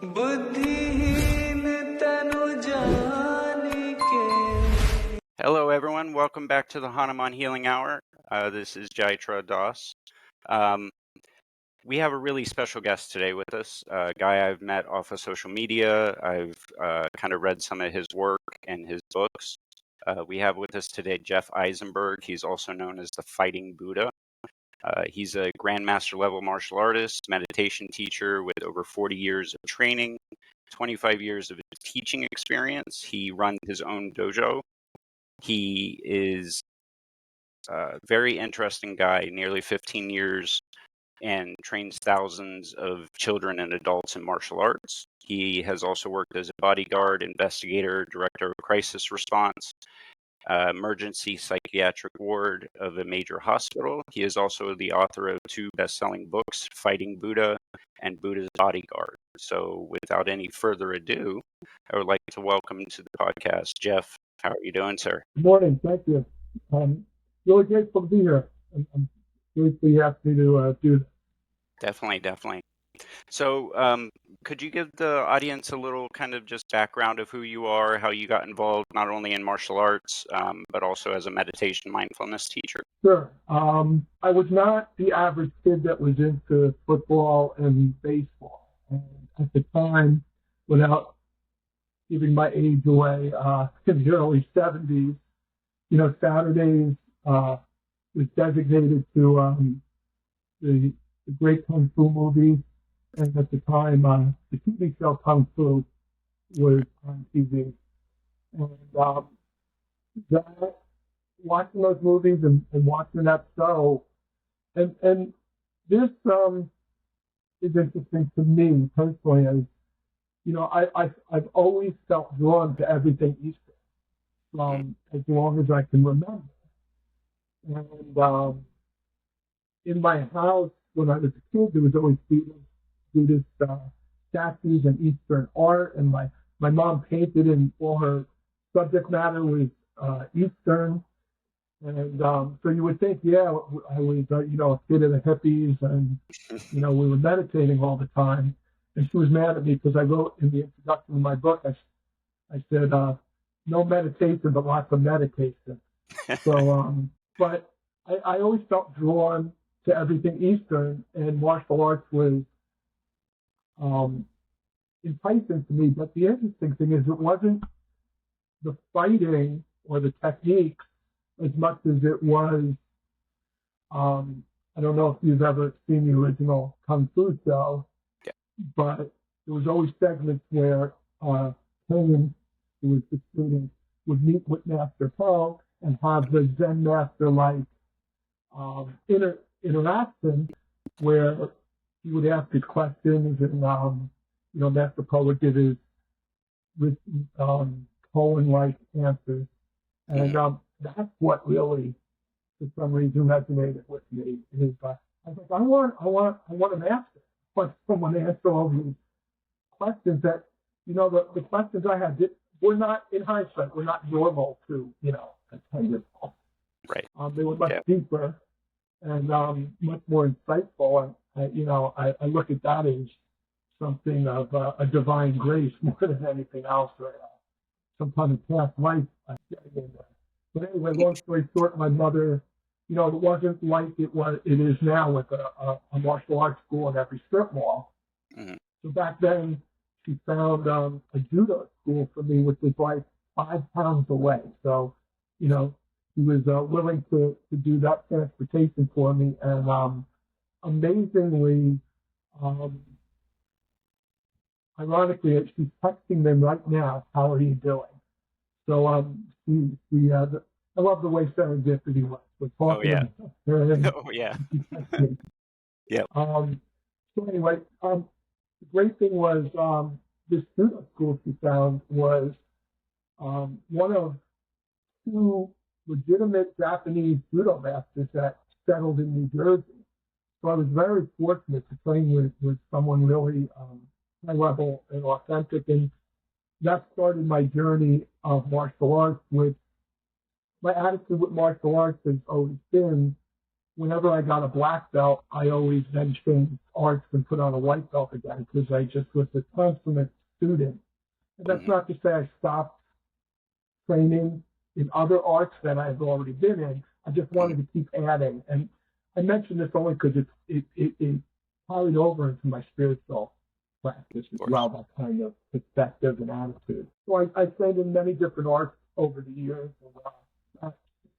Hello, everyone. Welcome back to the Hanuman Healing Hour. This is Jaitra Das. We have a really special guest today with us, a guy I've met off of social media. I've kind of read some of his work and his books. We have with us today Jeff Eisenberg. He's also known as the Fighting Buddha. He's a grandmaster level martial artist, meditation teacher with over 40 years of training, 25 years of teaching experience. He runs his own dojo. He is a very interesting guy, nearly 15 years, and trains thousands of children and adults in martial arts. He has also worked as a bodyguard, investigator, director of crisis response, emergency psychiatric ward of a major hospital. He is also the author of 2 best-selling books, Fighting Buddha and Buddha's Bodyguard. So without any further ado, I would like to welcome to the podcast, Jeff. How are you doing, sir? Good morning. Thank you. Really grateful to be here. I'm grateful you asked me to do this. Definitely. So could you give the audience a little kind of just background of who you are, how you got involved not only in martial arts, but also as a meditation mindfulness teacher? Sure. I was not the average kid that was into football and baseball. And at the time, without giving my age away, in the early 70s, Saturdays was designated to the great Kung Fu movies. And at the time, the TV show Kung Fu was on TV. And watching those movies and watching that show, and this is interesting to me personally, as I've always felt drawn to everything Eastern from as long as I can remember. And in my house when I was a kid, there was always Buddhist statues and Eastern art, and my mom painted, and all her subject matter was Eastern. And so you would think, I was a kid of the hippies, and we were meditating all the time. And she was mad at me because I wrote in the introduction of my book, I said no meditation, but lots of medication. So, but I always felt drawn to everything Eastern, and martial arts was enticing to me. But the interesting thing is, it wasn't the fighting or the techniques as much as it was, I don't know if you've ever seen the original Kung Fu show, but there was always segments where Hanuman, who was the student, would meet with Master Po and have the Zen master-like interaction where he would ask his questions, and Master Po would give his poem-like answers, and that's what really, for some reason, resonated with me. Is I was like, I want a master. I want someone to answer all these questions that, the questions I had were not, in hindsight, were not normal to, a 10-year-old. Right. They were much deeper and much more insightful. And, I look at that as something of a divine grace more than anything else, or some kind of past life. But anyway, long story short, my mother, it wasn't like it is now with a martial arts school in every strip mall. Mm-hmm. So back then, she found a judo school for me, which was like 5 pounds away. So, she was willing to do that transportation for me. And amazingly, ironically, she's texting them right now. How are you doing? So I love the way serendipity was. We're talking about her. Yeah. So anyway, the great thing was this judo school she found was one of 2 legitimate Japanese judo masters that settled in New Jersey. So I was very fortunate to train with someone really high level and authentic, and that started my journey of martial arts, which my attitude with martial arts has always been, whenever I got a black belt, I always then changed arts and put on a white belt again because I just was a consummate student. And that's not to say I stopped training in other arts that I've already been in. I just wanted to keep adding. And I mention this only because it carried over into my spiritual practice as well, that kind of perspective and attitude. So I trained in many different arts over the years. And,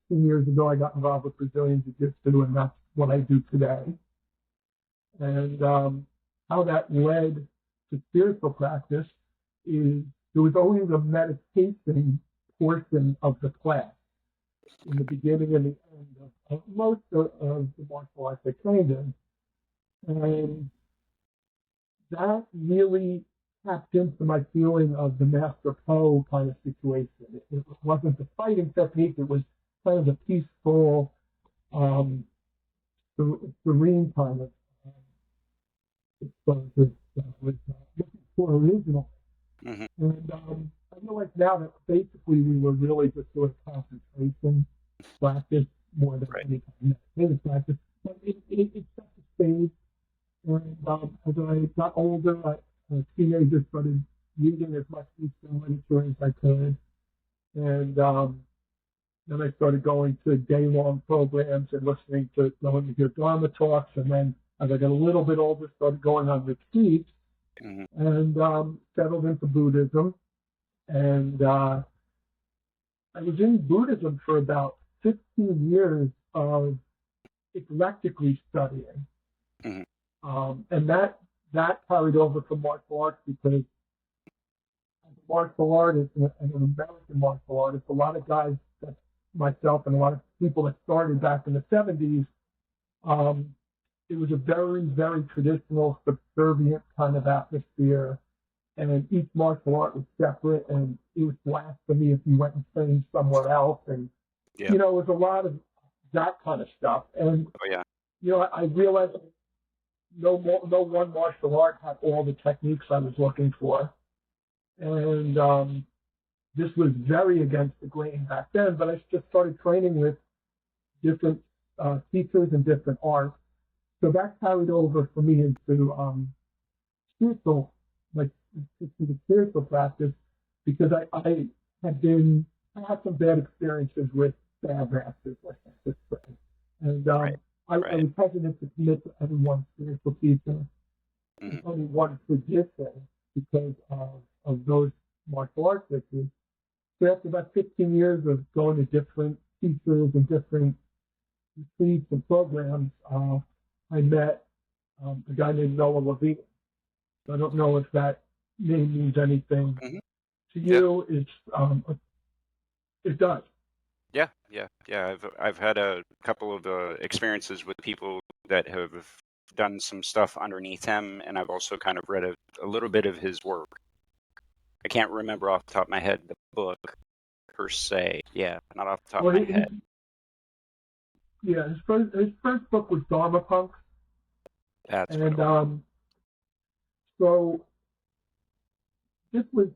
16 years ago, I got involved with Brazilian Jiu-Jitsu, and that's what I do today. And how that led to spiritual practice is there was always a meditation portion of the class in the beginning and the end of most of the martial arts I trained in. And that really tapped into my feeling of the Master Po kind of situation. It wasn't the fighting technique, it was kind of a peaceful, serene kind of exposure that I was looking for originally. And I realize now that basically we were really just doing concentration practice more than any kind of meditative practice. But it set the stage. And as I got older, as a teenager, started reading as much Eastern literature as I could. And then I started going to day-long programs and going to hear Dharma talks. And then as I got a little bit older, started going on retreats and settled into Buddhism. And I was in Buddhism for about 15 years of eclectically studying. And that carried over from martial arts because as a martial artist and an American martial artist, a lot of guys, that myself and a lot of people that started back in the 70s, it was a very, very traditional, subservient kind of atmosphere. And each martial art was separate, and it was blasphemy if you went and trained somewhere else. And, you know, it was a lot of that kind of stuff. And, you know, I realized no one martial art had all the techniques I was looking for. And this was very against the grain back then, but I just started training with different teachers and different arts. So that carried over for me into spiritual, like to the spiritual practice, because I had some bad experiences with bad masters, like I just said. And I was hesitant to commit to any one spiritual teacher, only one tradition, because of those martial arts issues. So after about 15 years of going to different teachers and different retreats and programs, I met a guy named Noah Levine. I don't know if that name means anything to you. It does. Yeah. I've had a couple of experiences with people that have done some stuff underneath him, and I've also kind of read a little bit of his work. I can't remember off the top of my head the book per se. Yeah, not off the top of my head. His first book was Dharma Punk. That's and so this was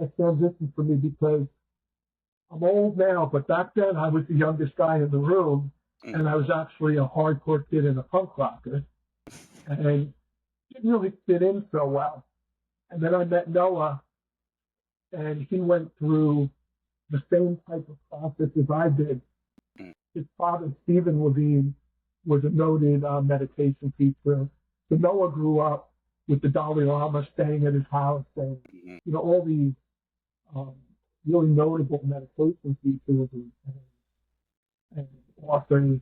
a transition for me because I'm old now, but back then I was the youngest guy in the room, and I was actually a hardcore kid and a punk rocker, and didn't really fit in so well. And then I met Noah, and he went through the same type of process as I did. His father, Stephen Levine, was a noted meditation teacher. So Noah grew up with the Dalai Lama staying at his house, and you know, all these really notable meditation teachers and authors.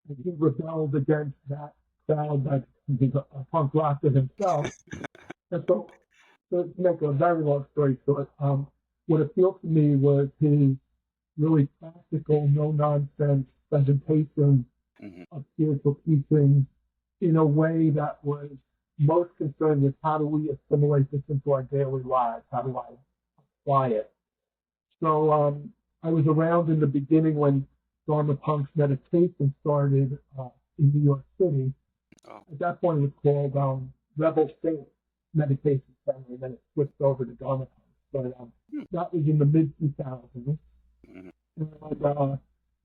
And he rebelled against that crowd that was a punk rocker himself. And so to make a very long story short, what appealed to me was his really practical, no-nonsense presentation of spiritual teachings in a way that was most concerned with how do we assimilate this into our daily lives, how do I apply it. So I was around in the beginning when Dharma Punk's meditation started in New York City. At that point it was called Rebel Saint Meditation Center, and then it switched over to Dharma Punk. But that was in the mid-2000s. And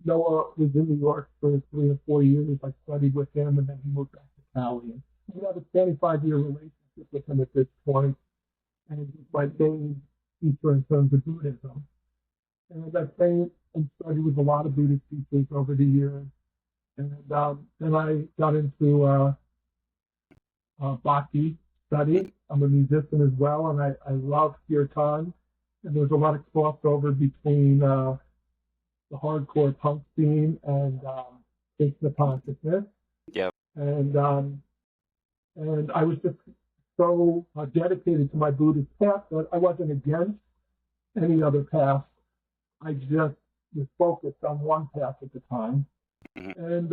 Noah was in New York for 3 or 4 years. I studied with him, and then he moved back to Cali. And we have a 25-year relationship with him at this point, and he's my main teacher in terms of Buddhism. And I've trained and studied with a lot of Buddhist teachers over the years. And then I got into Bhakti study. I'm a musician as well, and I love kirtan. And there's a lot of crossover between the hardcore punk scene and Krishna consciousness. Yep. And I was just so dedicated to my Buddhist path that I wasn't against any other path. I just was focused on one path at the time. And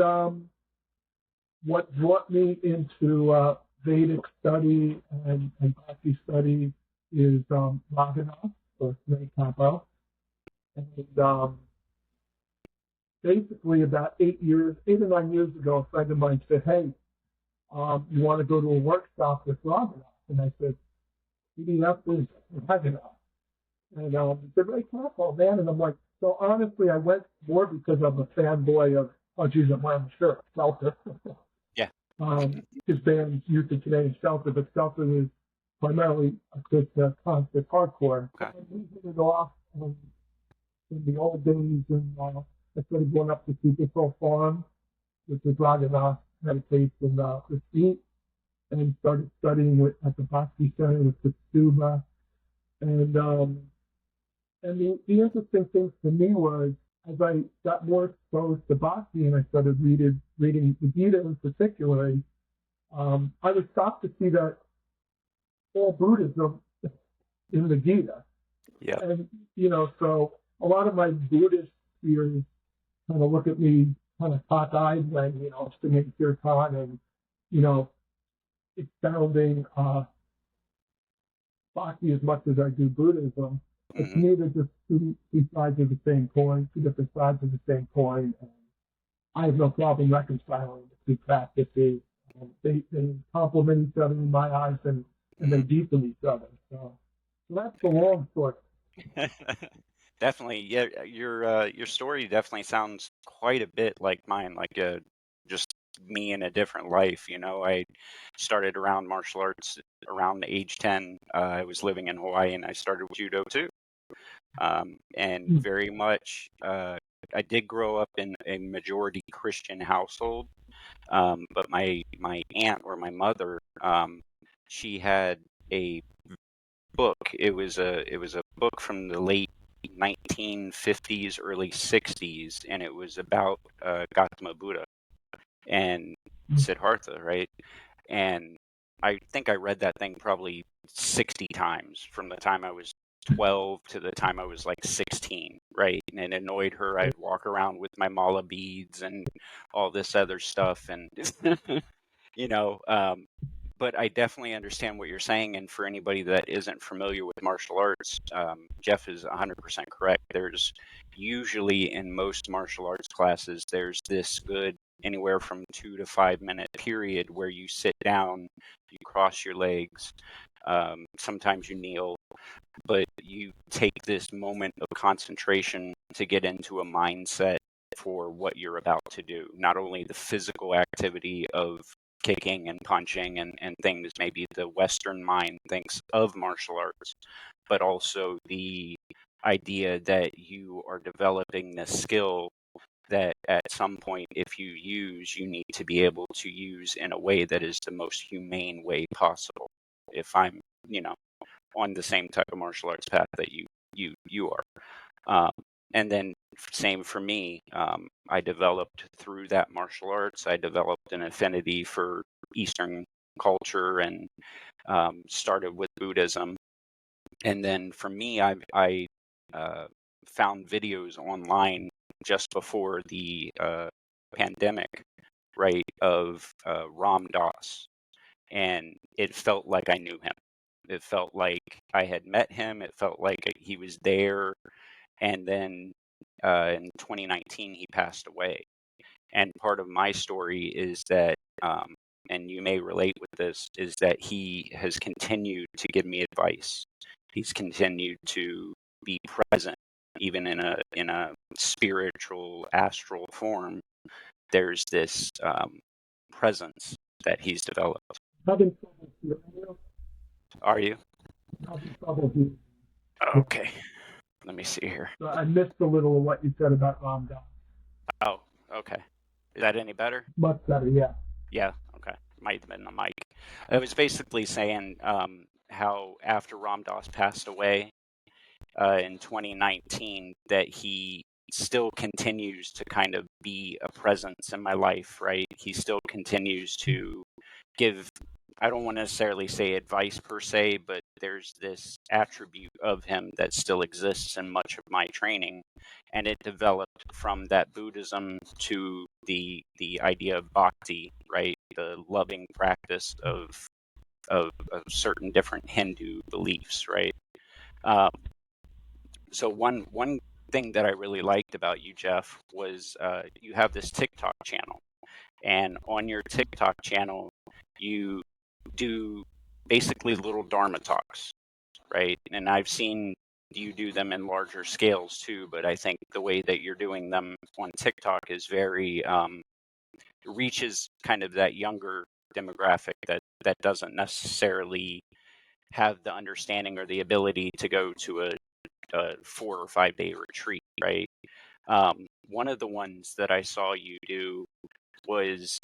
what brought me into Vedic study and Bhakti study is Raghunath, or Snake Capo. And basically about 8 or 9 years ago, a friend of mine said, hey, you want to go to a workshop with Raghunath? And I said, EDF is Raghunath. And he said, Ray Capo, man. And I'm like, so honestly, I went more because I'm a fanboy of, oh, geez, I'm wearing a shirt, Shelter. Yeah. His band's Youth of Canadian Shelter, but Shelter is primarily a Krishna conscious hardcore. Okay. And we hit it off in the old days, and I started going up to Petersville Farm, which is Raghunath meditation retreat, and started studying at the Bhakti Center with Katsuba. And the interesting thing for me was, as I got more exposed to Bhakti and I started reading the Gita in particular, I was shocked to see that all Buddhism in the Gita. Yeah. And, so a lot of my Buddhist peers kind of look at me kind of cockeyed when, singing kirtan and, expounding Bhakti as much as I do Buddhism. But to me, they're just two sides of the same coin, two different sides of the same coin. And I have no problem reconciling the two practices. They complement each other in my eyes, and they deepen each other. So that's the long story. Definitely. Yeah, your story definitely sounds quite a bit like mine, like just me in a different life. I started around martial arts around age 10. I was living in Hawaii, and I started with judo too. And very much, I did grow up in a majority Christian household, but my aunt, or my mother, she had a book. It was a book from the late 1950s, early 60s, and it was about Gautama Buddha and Siddhartha, right? And I think I read that thing probably 60 times from the time I was 12 to the time I was like 16, right? And it annoyed her. I'd walk around with my mala beads and all this other stuff, and but I definitely understand what you're saying. And for anybody that isn't familiar with martial arts, Jeff is 100% correct. There's usually, in most martial arts classes, there's this good anywhere from 2 to 5 minute period where you sit down, you cross your legs, sometimes you kneel, but you take this moment of concentration to get into a mindset for what you're about to do. Not only the physical activity of kicking and punching and things maybe the Western mind thinks of martial arts, but also the idea that you are developing this skill that at some point, if you use, you need to be able to use in a way that is the most humane way possible. If I'm, on the same type of martial arts path that you are. And then same for me. I developed through that martial arts, I developed an affinity for Eastern culture and started with Buddhism. And then for me, I found videos online just before the pandemic, right, of Ram Dass. And it felt like I knew him. It felt like I had met him. It felt like he was there. And then in 2019, he passed away. And part of my story is that, and you may relate with this, is that he has continued to give me advice. He's continued to be present even in a spiritual astral form, there's this presence that he's developed. Having trouble hearing you. Are you? Having trouble hearing Okay. Let me see here. you. I missed a little of what you said about Ram Dass. Oh, okay. Is that any better? Much better, yeah. Yeah, okay. Might have been the mic. I was basically saying how after Ram Dass passed away in 2019, that he still continues to kind of be a presence in my life, right? He still continues to give, I don't want to necessarily say advice per se, but there's this attribute of him that still exists in much of my training. And it developed from that Buddhism to the idea of bhakti, right? The loving practice of certain different Hindu beliefs, right? So one thing that I really liked about you, Jeff, was you have this TikTok channel, and on your TikTok channel, you do basically little Dharma talks, right? And I've seen you do them in larger scales too, but I think the way that you're doing them on TikTok is very reaches kind of that younger demographic that doesn't necessarily have the understanding or the ability to go to a 4 or 5 day retreat, right? One of the ones that I saw you do was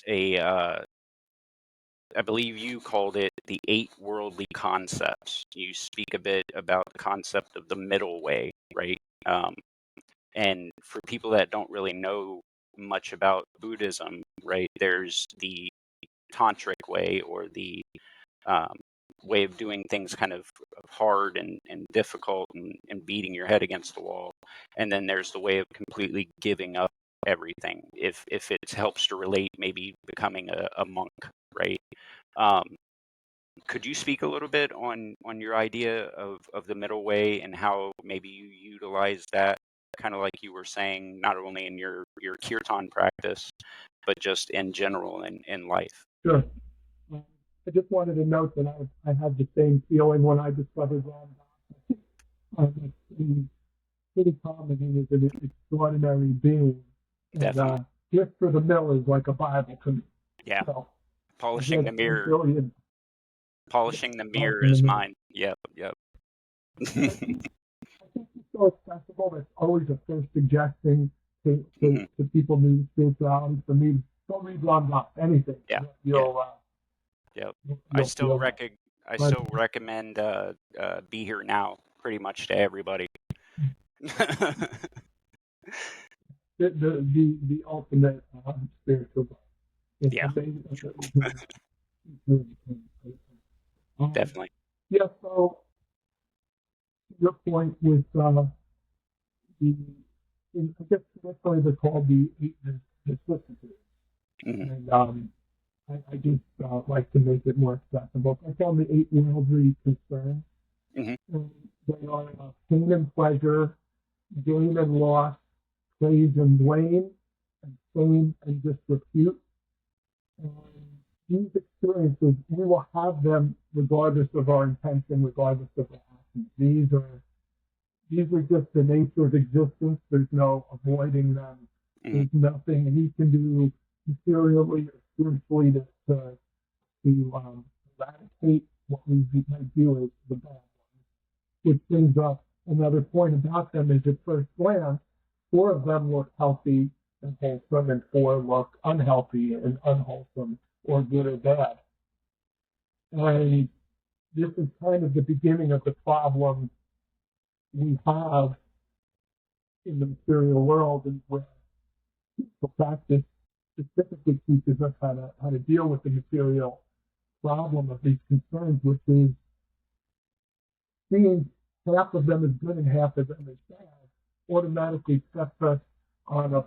I believe you called it the 8 worldly concepts. You speak a bit about the concept of the middle way, right? And for people that don't really know much about Buddhism, right, there's the tantric way, or the way of doing things kind of hard and difficult and beating your head against the wall. And then there's the way of completely giving up everything, if it helps to relate, maybe becoming a monk, right? Could you speak a little bit on your idea of the middle way, and how maybe you utilize that, kind of like you were saying, not only in your kirtan practice, but just in general in life? Sure. I just wanted to note that I had the same feeling when I discovered Ram Dass. It's pretty common. He is an extraordinary being. And Gift for the Mill is like a Bible to me. Yeah. So, polishing the mirror. Polishing the mirror the is mirror. mine. Yep. I think it's so accessible. It's always a first suggestion to people new to spirituality. For me, don't read Ram Dass, anything. Yeah. Yep. I still recommend Be Here Now pretty much to everybody. the ultimate spiritual. Yeah. Definitely. Yeah. So your point with I guess that's they're called the vicissitudes. Mm-hmm. And I just like to make it more accessible. I call them the 8 worldly concerns. Mm-hmm. And they are pain and pleasure, gain and loss, praise and blame, and fame and disrepute. And these experiences, we will have them regardless of our intention, regardless of our actions. These are just the nature of existence. There's no avoiding them. Mm-hmm. There's nothing we can do materially or spiritually to eradicate what we might view as the bad ones. Which brings up another point about them is, at first glance, 4 of them look healthy and wholesome, and 4 look unhealthy and unwholesome, or good or bad. And this is kind of the beginning of the problem we have in the material world, and where the practice specifically teaches us how to deal with the material problem of these concerns, which is seeing half of them as good and half of them as bad, automatically sets us on a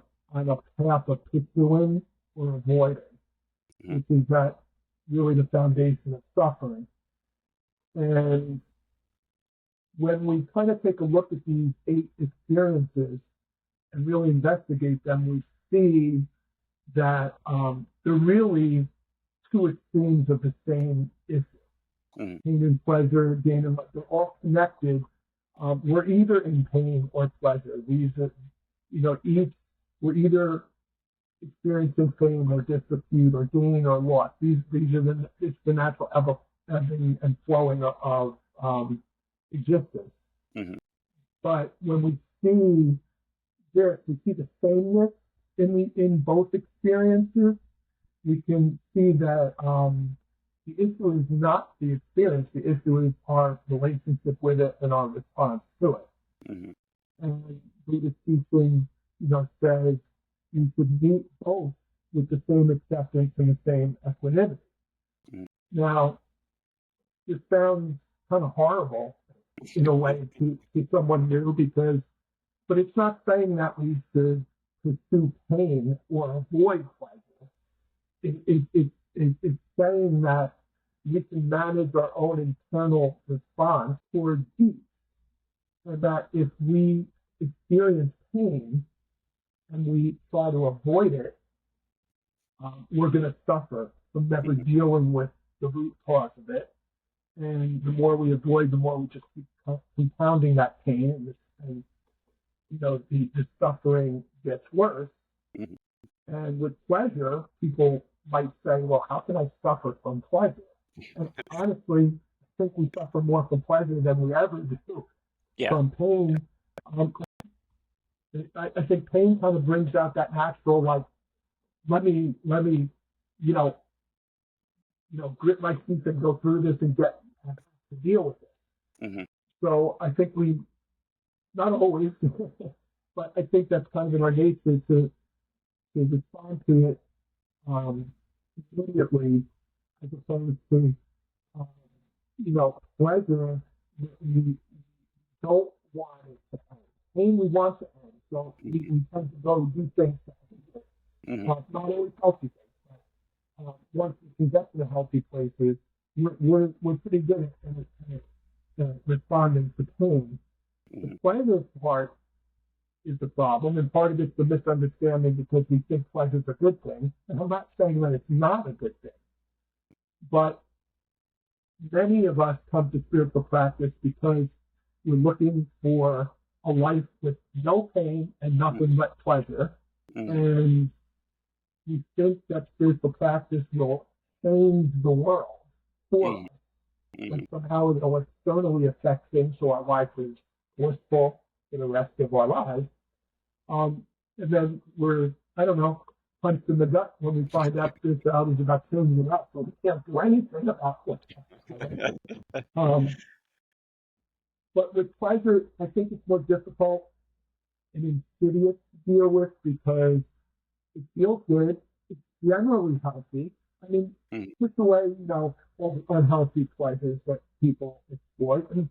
path of pursuing or avoiding, which is that really the foundation of suffering. And when we kind of take a look at these 8 experiences and really investigate them, we see that they're really 2 extremes of the same issue. Pain and pleasure, gain and loss, they're all connected we're either in pain or pleasure. These are, we're either experiencing pain or disrepute or gain or loss. These are it's the natural ebbing and flowing of existence. Mm-hmm. But when we see this, we see the sameness in both experiences. We can see that the issue is not the experience. The issue is our relationship with it and our response to it. Mm-hmm. And Buddhist teaching, says you should meet both with the same acceptance and the same equanimity. Mm-hmm. Now, this sounds kind of horrible in a way to someone new but it's not saying that we should pursue pain or avoid pleasure. It's saying that we can manage our own internal response toward peace, and that if we experience pain and we try to avoid it, we're going to suffer from never dealing with the root cause of it. And the more we avoid, the more we just keep compounding that pain, and the suffering gets worse. Mm-hmm. And with pleasure, people might say, well, how can I suffer from pleasure? And honestly, I think we suffer more from pleasure than we ever do from pain. I think pain kind of brings out that natural, like, let me, grit my teeth and go through this and get to deal with it. Mm-hmm. So I think we, not always, but I think that's kind of in our nature to respond to it immediately, as opposed to, pleasure. We don't want it to end. Pain we want to end. So we tend to go do things to end it. Mm-hmm. Not always healthy things, but once we can get to the healthy places, we're pretty good at responding to pain. Mm-hmm. The pleasure part is the problem, and part of it's the misunderstanding because we think pleasure is a good thing. And I'm not saying that it's not a good thing, but many of us come to spiritual practice because we're looking for a life with no pain and nothing but pleasure. Mm-hmm. And we think that spiritual practice will change the world for us. Mm-hmm. And somehow it'll externally affect things so our life is blissful for the rest of our lives. And then we're, punched in the gut when we find out spirituality is about changing us, so we can't do anything about it. But with pleasure, I think it's more difficult and insidious to deal with because it feels good. It's generally healthy. I mean, push away, all the unhealthy pleasures that people exploit. And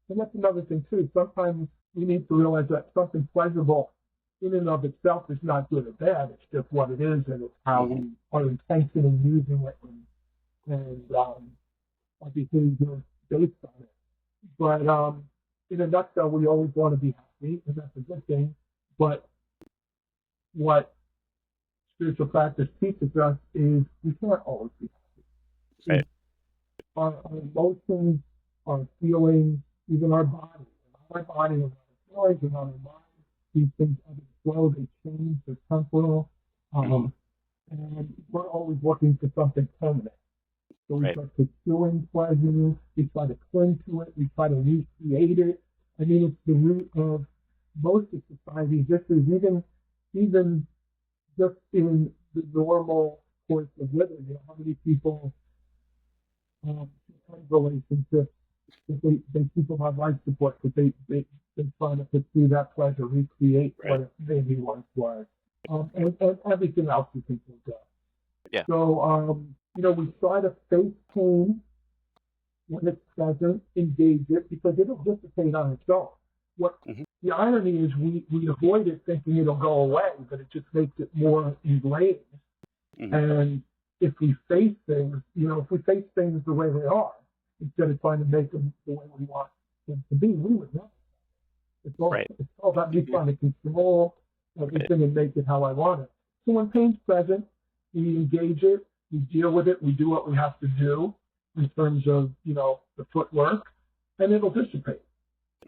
that's another thing, too. Sometimes we need to realize that something pleasurable in and of itself is not good or bad. It's just what it is, and it's how we are intentionally using it and our behavior based on it. But in a nutshell, we always want to be happy, and that's a good thing. But what spiritual practice teaches us is we can't always be happy. Right. Our emotions, our feelings, even our body. Our body and our feelings and our mind, these things ebb and flow, they change, they're temporal. And we're always looking for something permanent. So we start pursuing pleasure, we try to cling to it, we try to recreate it. I mean, it's the root of most of society's issues, even just in the normal course of living. How many people have relationships that they keep them on life support, but they try to pursue that pleasure, recreate what it maybe once was, and everything else you can think of. Yeah. So, we try to face pain when it's present, engage it, because it'll dissipate on its own. The irony is we avoid it thinking it'll go away, but it just makes it more ingrained. Mm-hmm. And if we face things, if we face things the way they are, instead of trying to make them the way we want them to be, we would never. It's all about me trying to control everything and make it how I want it. So when pain's present, we engage it, we deal with it, we do what we have to do in terms of, the footwork, and it'll dissipate.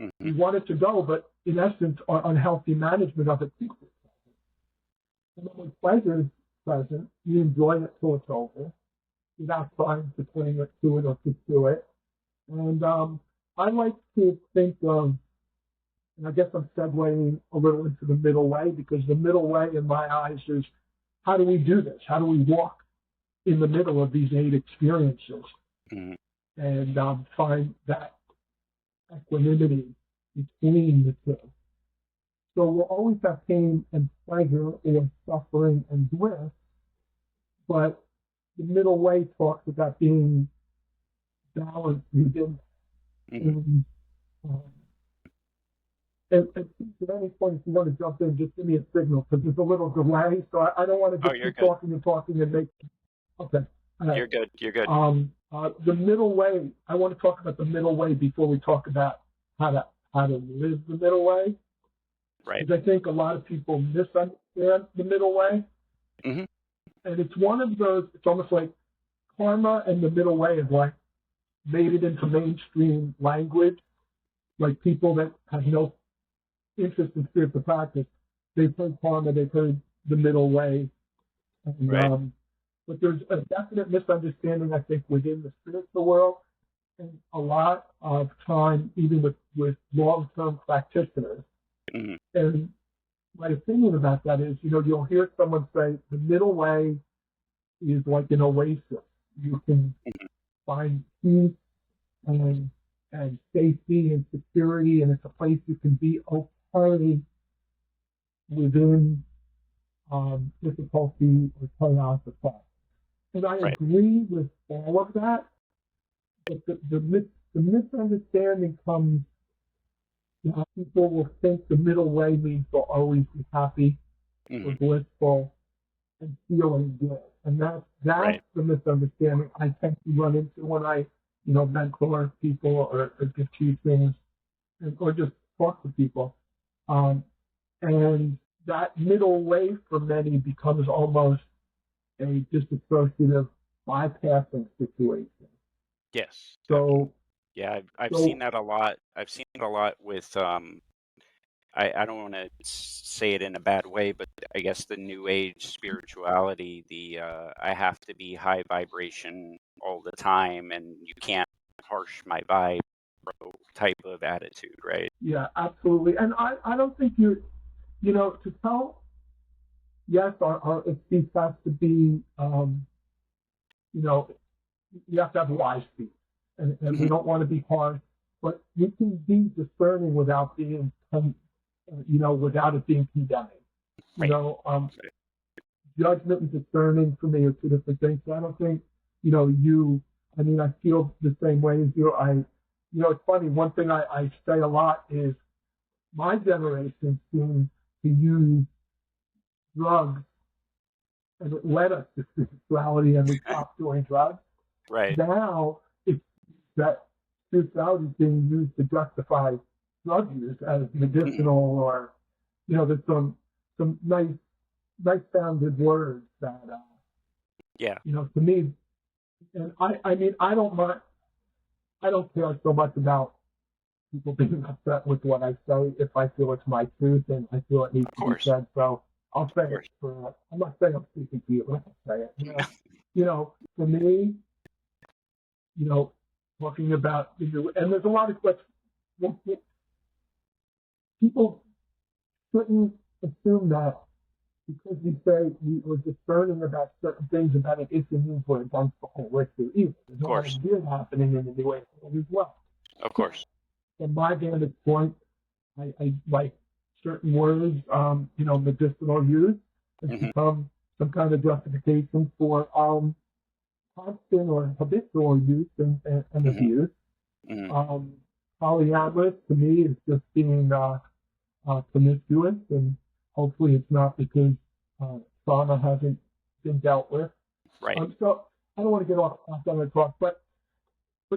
Mm-hmm. We want it to go, but in essence, our unhealthy management of it keeps it present. And then when pleasure is present, we enjoy it till it's over, without trying to cling to it or pursue it. And I like to think of, and I guess I'm segueing a little into the middle way, because the middle way in my eyes is, how do we do this? How do we walk in the middle of these 8 experiences Mm-hmm. and find that equanimity between the two? So we'll always have pain and pleasure, or suffering and bliss, but the middle way talks about being balanced within. Mm-hmm. And at any point, if you want to jump in, just give me a signal, because there's a little delay, so I don't want to just keep talking and talking and make. Okay. You're good. You're good. The middle way. I want to talk about the middle way before we talk about how to live the middle way. Right. Because I think a lot of people misunderstand the middle way. Mm-hmm. And it's one of those. It's almost like karma and the middle way is like made it into mainstream language. Like people that have no interest in spiritual practice, they've heard karma, they've heard the middle way. And, right. But there's a definite misunderstanding, I think, within the spiritual world, and a lot of time, even with long-term practitioners. Mm-hmm. And my opinion about that is, you'll hear someone say the middle way is like an oasis. You can find peace and safety and security, and it's a place you can be okay within difficulty or chaos or thought. And I agree with all of that, but the misunderstanding comes that people will think the middle way means they'll always be happy or blissful and feeling good. And that's the misunderstanding I tend to run into when I mentor people or give teachings or just talk to people. And that middle way for many becomes almost a disassociative bypassing situation. Yes. So yeah, I've seen that a lot. I've seen it a lot with I don't want to say it in a bad way, but I guess the new age spirituality, the I have to be high vibration all the time and you can't harsh my vibe type of attitude, right? Yeah, absolutely. And I don't think to tell, yes, our speech has to be, you have to have wise speech, and we don't want to be harsh, but we can be discerning without being, without it being condemning. Judgment and discerning for me are two different things. So I don't think, I feel the same way as you. It's funny. One thing I say a lot is my generation seems to use drugs, and it led us to spirituality, and we stopped doing drugs. Right. Now it's that spirituality is being used to justify drug use as medicinal, or there's some nice sounded words that to me, and I don't mind. I don't care so much about people being upset with what I say if I feel it's my truth and I feel it needs to be said. So I'll say it. I'm not saying I'm speaking to you, but I'll say it. For me, talking about, and there's a lot of questions. People shouldn't assume that because we say we were discerning about certain things about an issue means we're against the whole issue either. There's a lot of good happening in the New Age world as well. Of course. From my vantage point, I like certain words, medicinal use has become some kind of justification for constant or habitual use and abuse. Polyamorous to me is just being promiscuous, and hopefully it's not because trauma hasn't been dealt with. Right. So I don't want to get off on the talk, but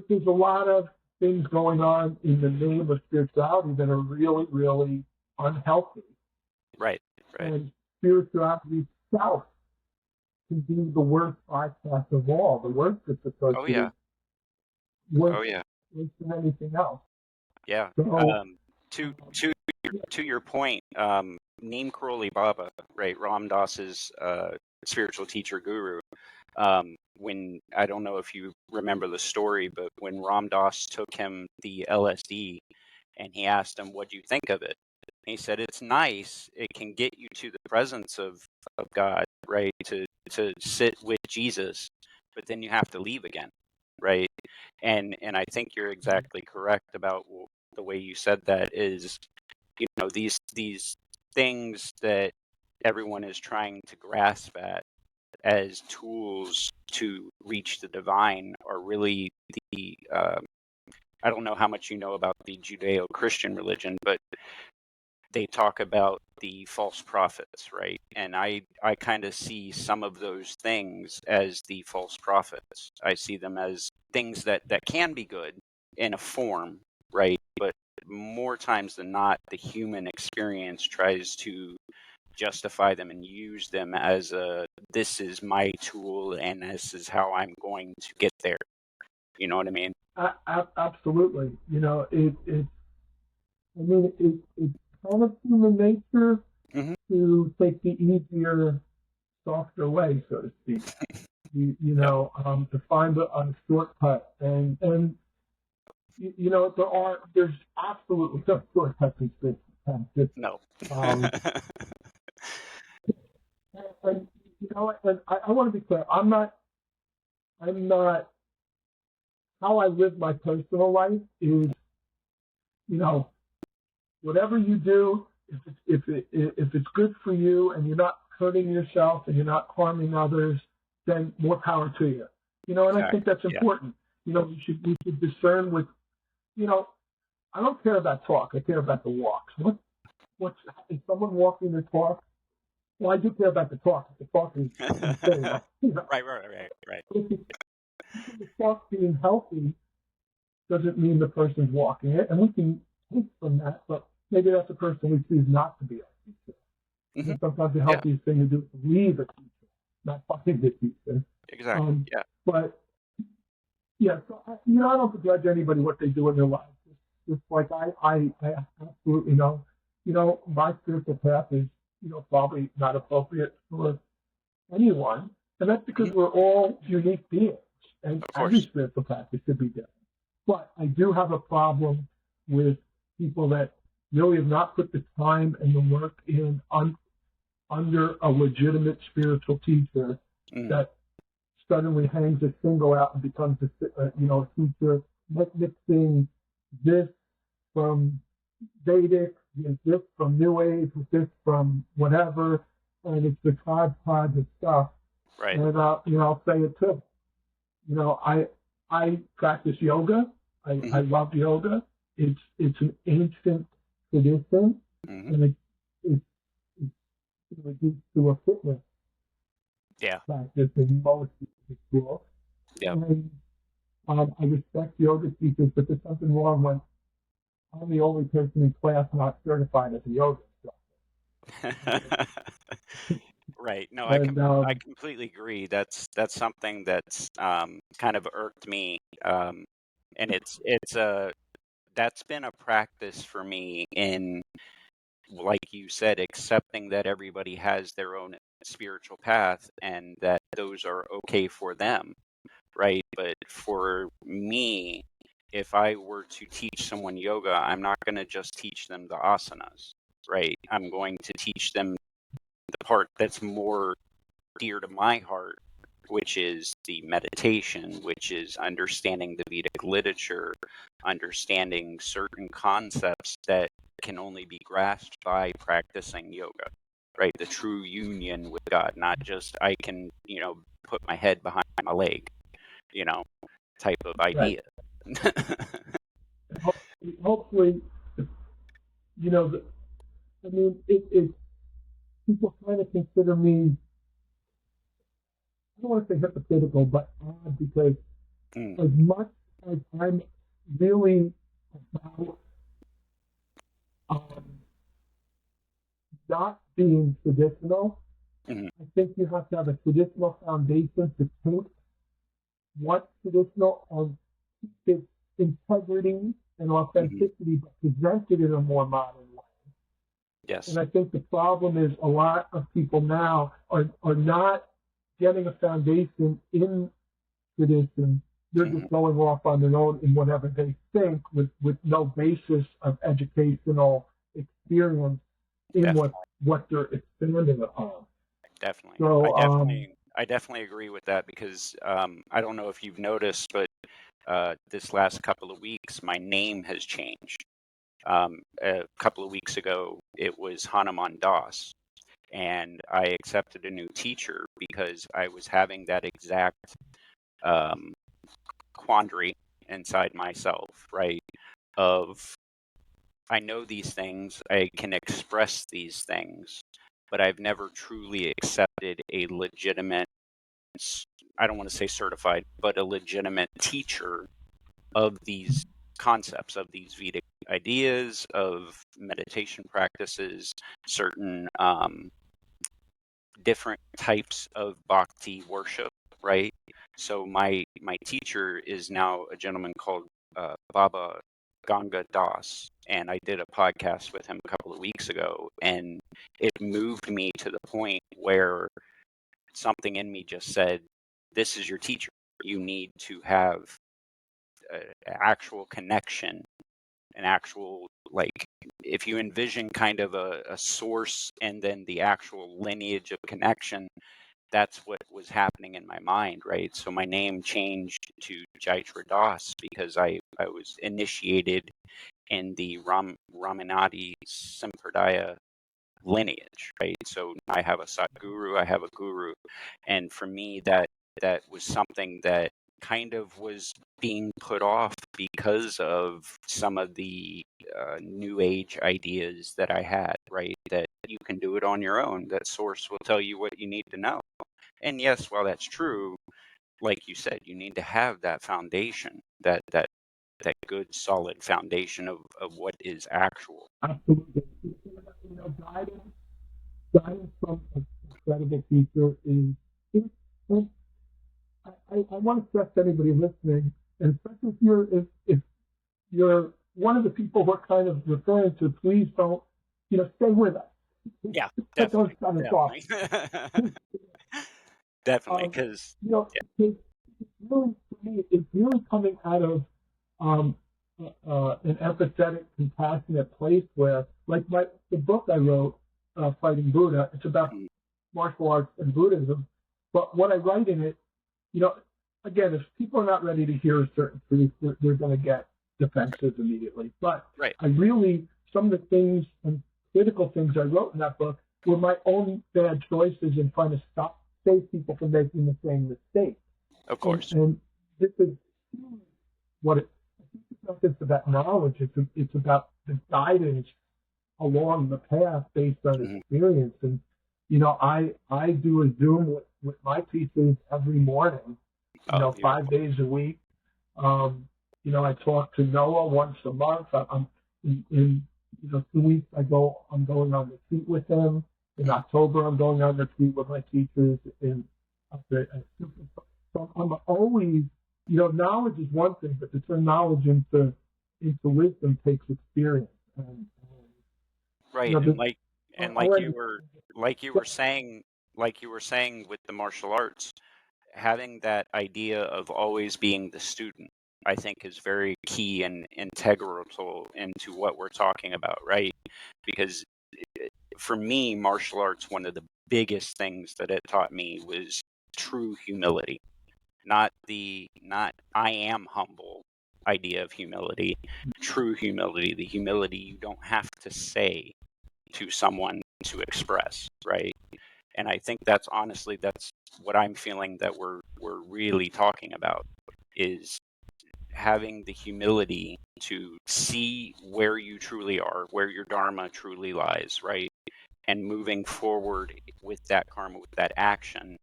there's a lot of things going on in the name of spirituality that are really, really unhealthy. Right. And spirituality itself can be the worst bypass of all, the worst disassociated. Oh yeah. Worse than anything else. Yeah. So, To your point, Neem Karoli Baba, right? Ram Dass's spiritual teacher guru. When I don't know if you remember the story, but when Ram Dass took him the LSD, and he asked him, "What do you think of it?" And he said, "It's nice. It can get you to the presence of God, right? To sit with Jesus, but then you have to leave again, right?" And I think you're exactly correct about the way you said that is, these things that everyone is trying to grasp at as tools to reach the divine are really the I don't know how much you know about the Judeo-Christian religion, but they talk about the false prophets, right? And I kind of see some of those things as the false prophets. I see them as things that can be good in a form, right? But more times than not, the human experience tries to justify them and use them as this is my tool and this is how I'm going to get there. You know what I mean? absolutely. It's kind of human nature Hmm. to take the easier, softer way, so to speak. Yep. To find a shortcut, and there's absolutely no shortcuts in spiritual No. practice. And and I want to be clear. I'm not. How I live my personal life is, whatever you do, if it's good for you and you're not hurting yourself and you're not harming others, then more power to you. And I think Exactly. that's Yeah. important. We should discern with. I don't care about talk. I care about the walks. What's is someone walking the talk? Well, I do care about the talk. The talk is insane. Right. If the talk being healthy doesn't mean the person's walking it, and we can take from that, but maybe that's a person we choose not to be our teacher. Hmm. Sometimes the Yeah. healthiest thing to do is leave a teacher, not find the teacher. Exactly. Yeah. But yeah, so I don't begrudge anybody what they do in their lives. It's like I absolutely know. My spiritual path is probably not appropriate for anyone, and that's because Hmm. we're all unique beings, and Of every course. spiritual practice should be different. But I do have a problem with people that really have not put the time and the work in under a legitimate spiritual teacher Mm. that suddenly hangs a single out and becomes a teacher, mixing this from Vedic, this from New Age, with this from whatever, and it's the hodgepodge of stuff. Right. And I'll say it too. I practice yoga. I Hmm. love yoga. It's an ancient tradition, Hmm. and it's reduced to a fitness Yeah. practice in most schools. Yeah. And I respect yoga teachers, but there's something wrong when I'm the only person in class not certified as a yoga instructor. Right. No, And I completely agree. That's something that's kind of irked me, and it's that's been a practice for me in, like you said, accepting that everybody has their own spiritual path and that those are okay for them, right? But for me, if I were to teach someone yoga, I'm not going to just teach them the asanas, right? I'm going to teach them the part that's more dear to my heart, which is the meditation, which is understanding the Vedic literature, understanding certain concepts that can only be grasped by practicing yoga, right? The true union with God, not just I can, put my head behind my leg, you know, type of right, idea. hopefully, you know, it people kind of consider me, I don't want to say hypocritical, but odd because Mm, as much as I'm really about um, not being traditional, mm, I think you have to have a traditional foundation to take what's traditional and keep its integrity and Hmm. authenticity, but presented in a more modern way. Yes. And I think the problem is a lot of people now are not getting a foundation in tradition. They're Hmm. just going off on their own in whatever they think with no basis of educational experience in Definitely. what they're expanding upon. Definitely. So, I definitely agree with that because I don't know if you've noticed, but this last couple of weeks, my name has changed. A couple of weeks ago, it was Hanuman Das, and I accepted a new teacher because I was having that exact um, quandary inside myself, right? Of I know these things, I can express these things, but I've never truly accepted a legitimate, I don't want to say certified, but a legitimate teacher of these concepts, of these Vedic ideas, of meditation practices, certain different types of bhakti worship, right? So my teacher is now a gentleman called Baba Ganga Das, and I did a podcast with him a couple of weeks ago, and it moved me to the point where something in me just said, "This is your teacher. You need to have an actual connection, an actual like." If you envision kind of a source and then the actual lineage of connection, that's what was happening in my mind, right? So my name changed to Jaitra Das because I was initiated in the Ramanadi Sampradaya lineage, right? So I have a Satguru, I have a guru, and for me that was something that kind of was being put off because of some of the new age ideas that I had, right? That you can do it on your own, that source will tell you what you need to know. And yes, while that's true, like you said, you need to have that foundation, that good solid foundation of what is actual. absolutely, guidance from a credible teacher is I want to stress to anybody listening, and especially if you're one of the people we're kind of referring to, please don't, stay with us. Yeah, Cut those definitely, kind of off. definitely, definitely, because It's really, for me, it's really coming out of um, an empathetic, compassionate place where, like the book I wrote, Fighting Buddha, it's about mm, martial arts and Buddhism. But what I write in it, you know, again, if people are not ready to hear a certain truth, they're going to get defensive immediately. But right, some of the things and critical things I wrote in that book were my own bad choices in trying to save people from making the same mistake. of And, course. and this is what it's not just about knowledge, it's about the guidance along the path based on Hmm. experience. And I do a Zoom with my teachers every morning, Oh, 5 beautiful. days a week. I talk to Noah once a month. I'm in 2 weeks. I'm going on retreat with him. In Mm, October, I'm going on retreat with my teachers in so I'm always, knowledge is one thing, but to turn knowledge into wisdom takes experience. And right, this, and I'll end. like you were saying, like you were saying with the martial arts, having that idea of always being the student, I think, is very key and integral into what we're talking about, right? Because for me, martial arts, one of the biggest things that it taught me was true humility, not I am humble idea of humility, true humility, the humility you don't have to say to someone to express, right? And I think that's what I'm feeling that we're really talking about is having the humility to see where you truly are, where your dharma truly lies, right? And moving forward with that karma, with that action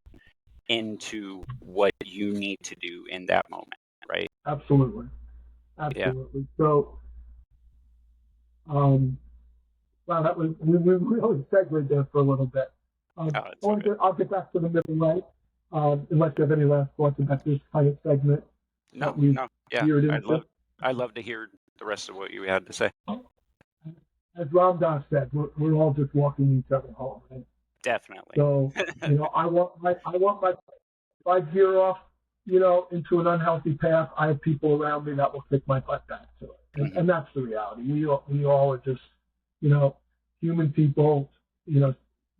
into what you need to do in that moment, right? Absolutely, Yeah. absolutely. So, um, wow, that was we really segued there for a little bit. Oh, it's okay. I'll get back to the middle right, unless you have any last thoughts about this kind of segment No, that we've no, yeah. veered into. I love to hear the rest of what you had to say. As Ram Dass said, we're all just walking each other home. Right? Definitely. So, I want my, if I veer off, into an unhealthy path, I have people around me that will kick my butt back to it. And that's the reality. We all are just, human people,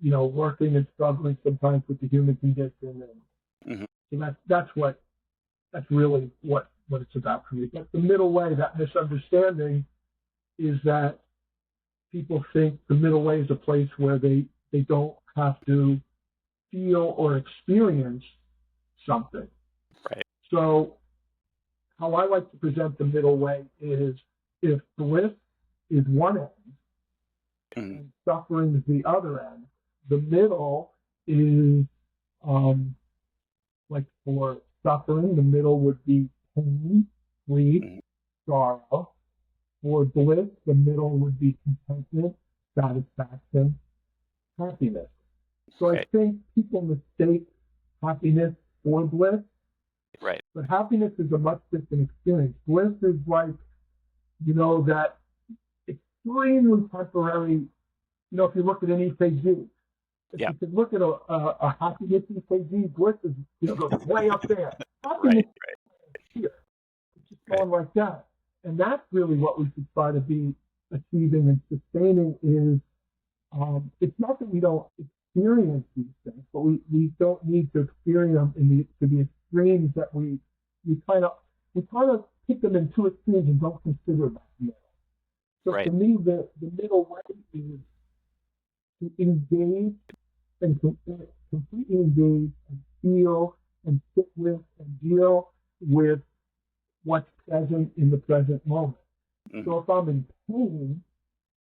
working and struggling sometimes with the human condition. And so that's really what it's about for me. But the middle way, that misunderstanding is that people think the middle way is a place where they don't have to feel or experience something. Right. So how I like to present the middle way is, if bliss is one end and suffering is the other end, the middle is, like for suffering, the middle would be pain, grief, sorrow. For bliss, the middle would be contentment, satisfaction, happiness. So I think people mistake happiness for bliss. Right. But happiness is a much different experience. Bliss is like, that extremely temporary, if you look at an EKG, if you could look at a happiness EKG, bliss is, goes way up there. Happiness is here. It's just going like that. And that's really what we should try to be achieving and sustaining is, it's not that we don't experience these things, but we don't need to experience them to the extremes that we kind of pick them in two extremes and don't consider that middle. So for me, the middle way is to engage and to completely engage and feel and sit with and deal with what's present in the present moment. So if I'm in pain,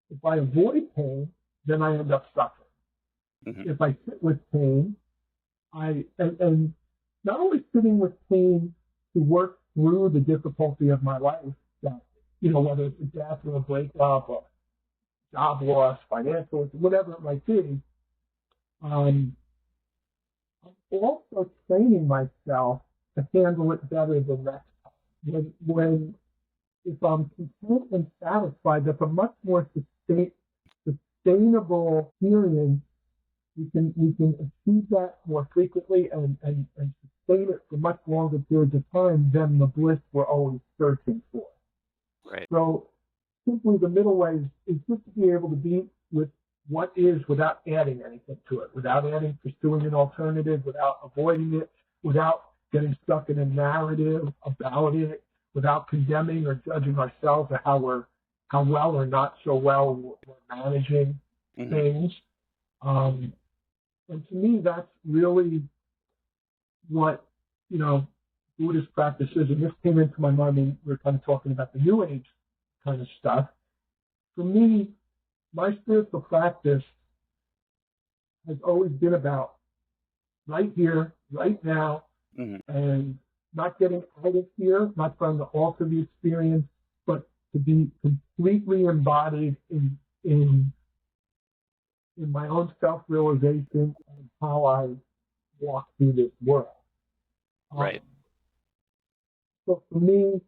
if I avoid pain, then I end up suffering. If I sit with pain, and not only sitting with pain to work through the difficulty of my life, that, whether it's a death or a breakup or job loss, financial, whatever it might be, I'm also training myself to handle it better the next time. If I'm content and satisfied, that's a much more sustainable experience. We can achieve that more frequently and sustain it for much longer periods of time than the bliss we're always searching for. Right. So simply the middle way is just to be able to be with what is without adding anything to it, without pursuing an alternative, without avoiding it, without getting stuck in a narrative about it, without condemning or judging ourselves or how well or not so well we're managing things. And to me, that's really what, Buddhist practice is. And this came into my mind when we were kind of talking about the New Age kind of stuff. For me, my spiritual practice has always been about right here, right now, and not getting out of here, not trying to alter the experience, but to be completely embodied in my own self-realization and how I walk through this world. Right. So for me,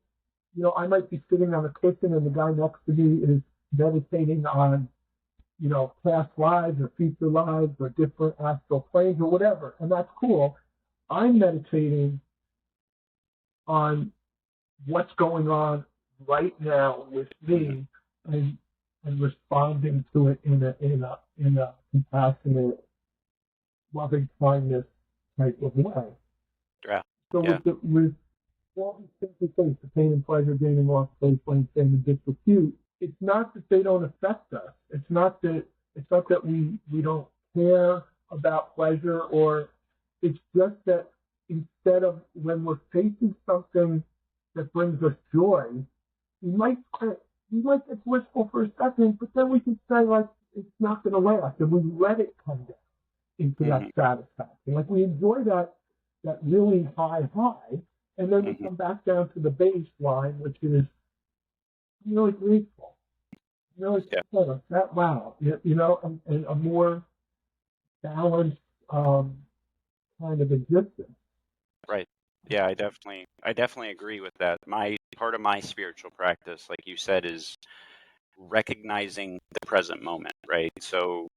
I might be sitting on a cushion and the guy next to me is meditating on, past lives or future lives or different astral planes or whatever, and that's cool. I'm meditating on what's going on right now with me and responding to it in a compassionate, loving kindness type of way. Yeah. So with all these things we face, the pain and pleasure, gain and loss, place, blame, shame, and disrepute, it's not that they don't affect us. It's not that we don't care about pleasure, or it's just that instead of when we're facing something that brings us joy, we might get blissful for a second, but then we can say, like, it's not going to last, and we let it come down into that satisfaction. Like, we enjoy that really high, and then we come back down to the baseline, which is I'm really grateful. Wow, and a more balanced kind of existence. Right. Yeah, I definitely agree with that. My part of my spiritual practice, like you said, is recognizing the present moment, right? So,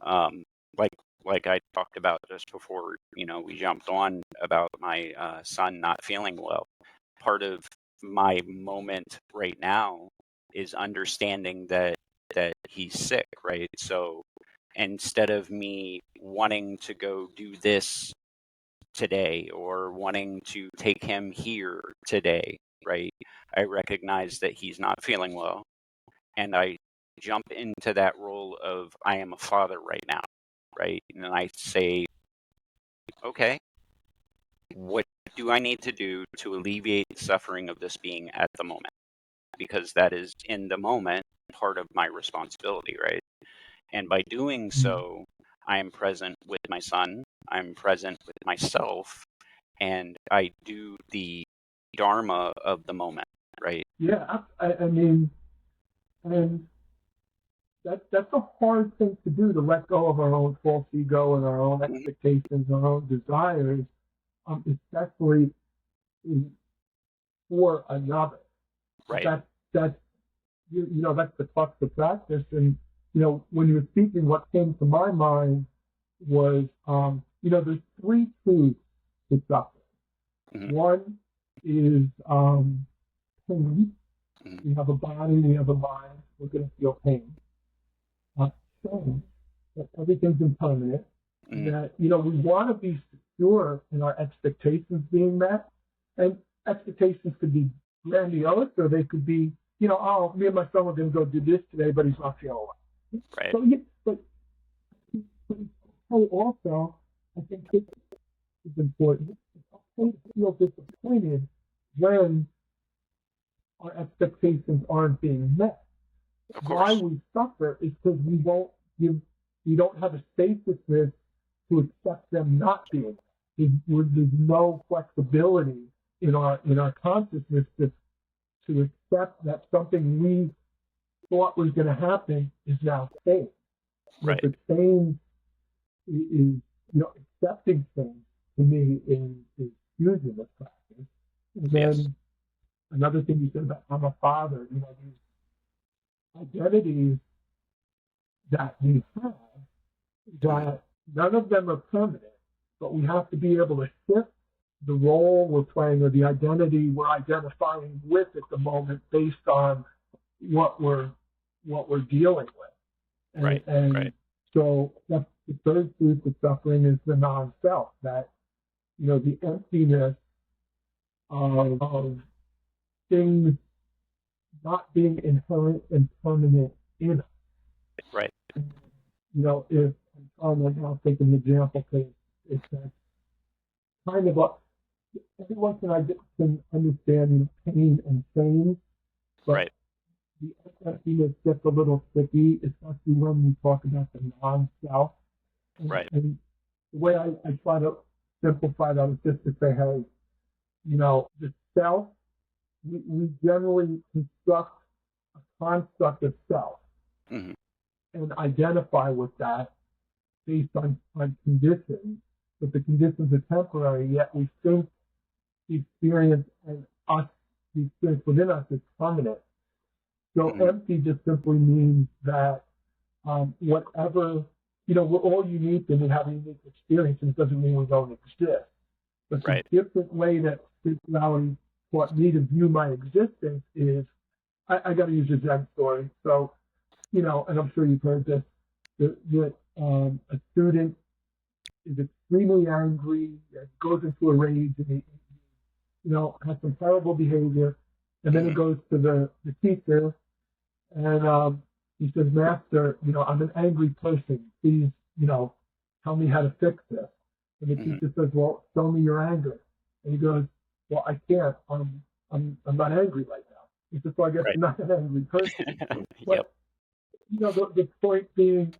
um, like I talked about just before, we jumped on about my son not feeling well. Part of my moment right now is understanding that he's sick, right? So instead of me wanting to go do this today or wanting to take him here today, right? I recognize that he's not feeling well, and I jump into that role of I am a father right now, right? And then I say, okay, what do I need to do to alleviate the suffering of this being at the moment? Because that is in the moment part of my responsibility, right? And by doing so, I am present with my son, I'm present with myself, and I do the dharma of the moment, right? Yeah, I mean, and that's a hard thing to do, to let go of our own false ego and our own expectations, our own desires, especially for another. Right. That's that's the crux of practice. And when you were speaking, what came to my mind was there's three truths to suffering. Mm-hmm. One is pain. We have a body, we have a mind, we're going to feel pain. Shame, that everything's impermanent, that we want to be secure in our expectations being met, and expectations could be grandiose, or they could be, oh, me and my son were going to go do this today, but he's not feeling well. Right. So, yeah, but also, I think this is important. It's okay to feel disappointed when our expectations aren't being met. Of course. Why we suffer is because we don't have a spaciousness to accept them not being. There's no flexibility in our consciousness to accept that something we thought was going to happen is now changed. Right. The change is accepting things, to me, is huge in this practice. And then another thing you said about I'm a father, these identities that we have, that none of them are permanent, but we have to be able to shift the role we're playing or the identity we're identifying with at the moment based on what we're dealing with. And so that's the third truth of suffering, is the non-self, that the emptiness of things not being inherent and permanent in us. Right. If I'm trying to now take an example, because it's kind of everyone can understand pain and change, but the emptiness gets a little tricky, especially when we talk about the non-self. And the way I try to simplify that is just to say, hey, the self, we generally construct a construct of self and identify with that based on conditions, but the conditions are temporary, yet we think the experience and the experience within us is permanent. So empty just simply means that whatever, we're all unique and we have a unique experience, and it doesn't mean we don't exist. But the different way that spirituality taught me to view my existence is, I got to use a Zen story. So, and I'm sure you've heard this, that a student is extremely angry, goes into a rage, and he has some terrible behavior, and then he goes to the teacher, and he says, Master, I'm an angry person. Please, tell me how to fix this. And the teacher says, well, show me your anger. And he goes, well, I can't. I'm not angry right now. He says, well, I guess you're not an angry person. But, the point being,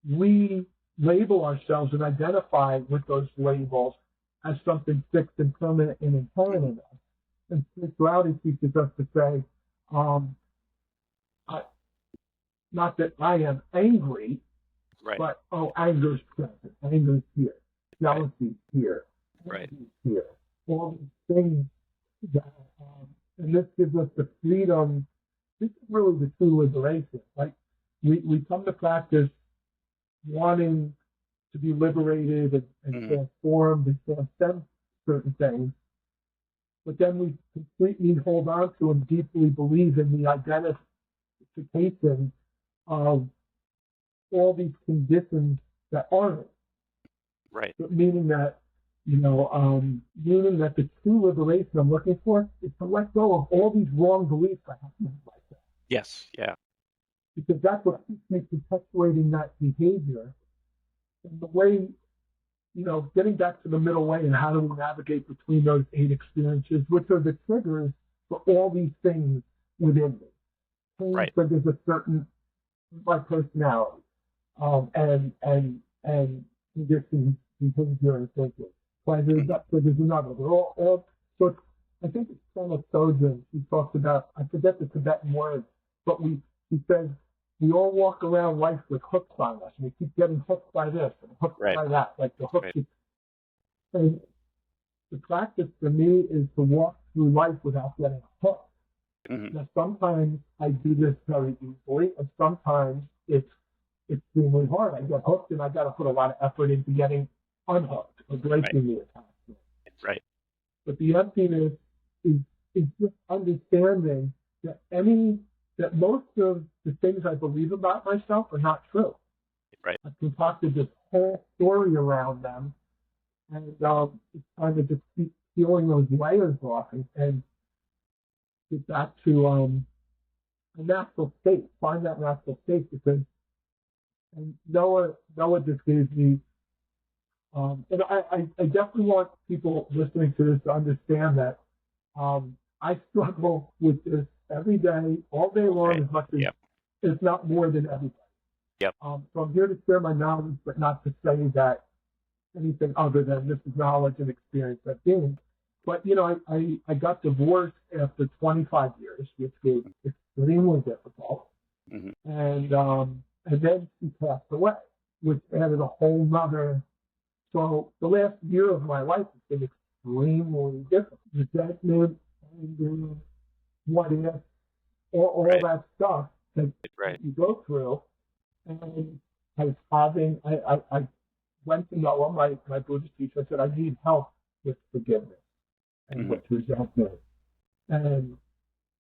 we label ourselves and identify with those labels as something fixed and permanent and inherent in us. And spirituality teaches us to say, not that I am angry, but, anger's present, anger's here, jealousy's here, envy's here. All these things that And this gives us the freedom. This is really the true liberation. Like we come to practice wanting to be liberated and transformed and transcend certain things, but then we completely hold on to and deeply believe in the identification of all these conditions that aren't. Right. But meaning that, meaning that the true liberation I'm looking for is to let go of all these wrong beliefs I have in myself. Yes. Yeah. Because that's what keeps me perpetuating that behavior. And the way, getting back to the middle way and how do we navigate between those 8 experiences, which are the triggers for all these things within me. Pain triggers a certain my personality, and conditions, behavior, and thinking. Pleasure triggers another. They're all so I think it's Thomas Sojin. He talks about, I forget the Tibetan word, but he says we all walk around life with hooks on us, and we keep getting hooked by this and hooked by that. Like the hook. And the practice for me is to walk through life without getting hooked. Now, sometimes I do this very easily, and sometimes it's extremely hard. I get hooked, and I got to put a lot of effort into getting unhooked or breaking the attachment. Right. But the emptiness is just understanding that most of the things I believe about myself are not true. Right. I've concocted this whole story around them, and it's time to just keep peeling those layers off and get back to a natural state. Find that natural state, because Noah just gave me. And I definitely want people listening to this to understand that I struggle with this every day, all day long, as much as if not more than everybody. So I'm here to share my knowledge, but not to say that anything other than this is knowledge and experience I've gained. But I got divorced after 25 years, which was extremely difficult, and then she passed away, which added a whole nother. So the last year of my life has been extremely difficult. Resentment, anger, what if, all that stuff that you go through. And I was I went to Noah, my Buddhist teacher. I said, I need help with forgiveness and with resentment. And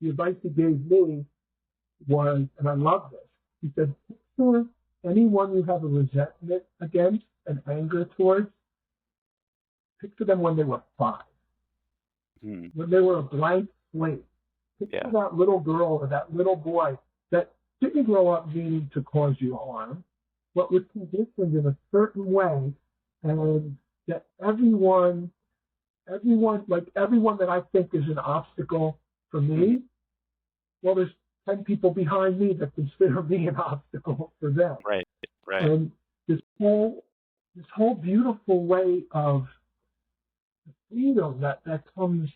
the advice he gave me was, and I love this, he said, picture anyone you have a resentment against and anger towards, picture them when they were 5, when they were a blank slate. Picture that little girl or that little boy that didn't grow up meaning to cause you harm, but was conditioned in a certain way, and that everyone that I think is an obstacle for me, well, there's 10 people behind me that consider me an obstacle for them. Right. And this whole beautiful way of freedom that comes,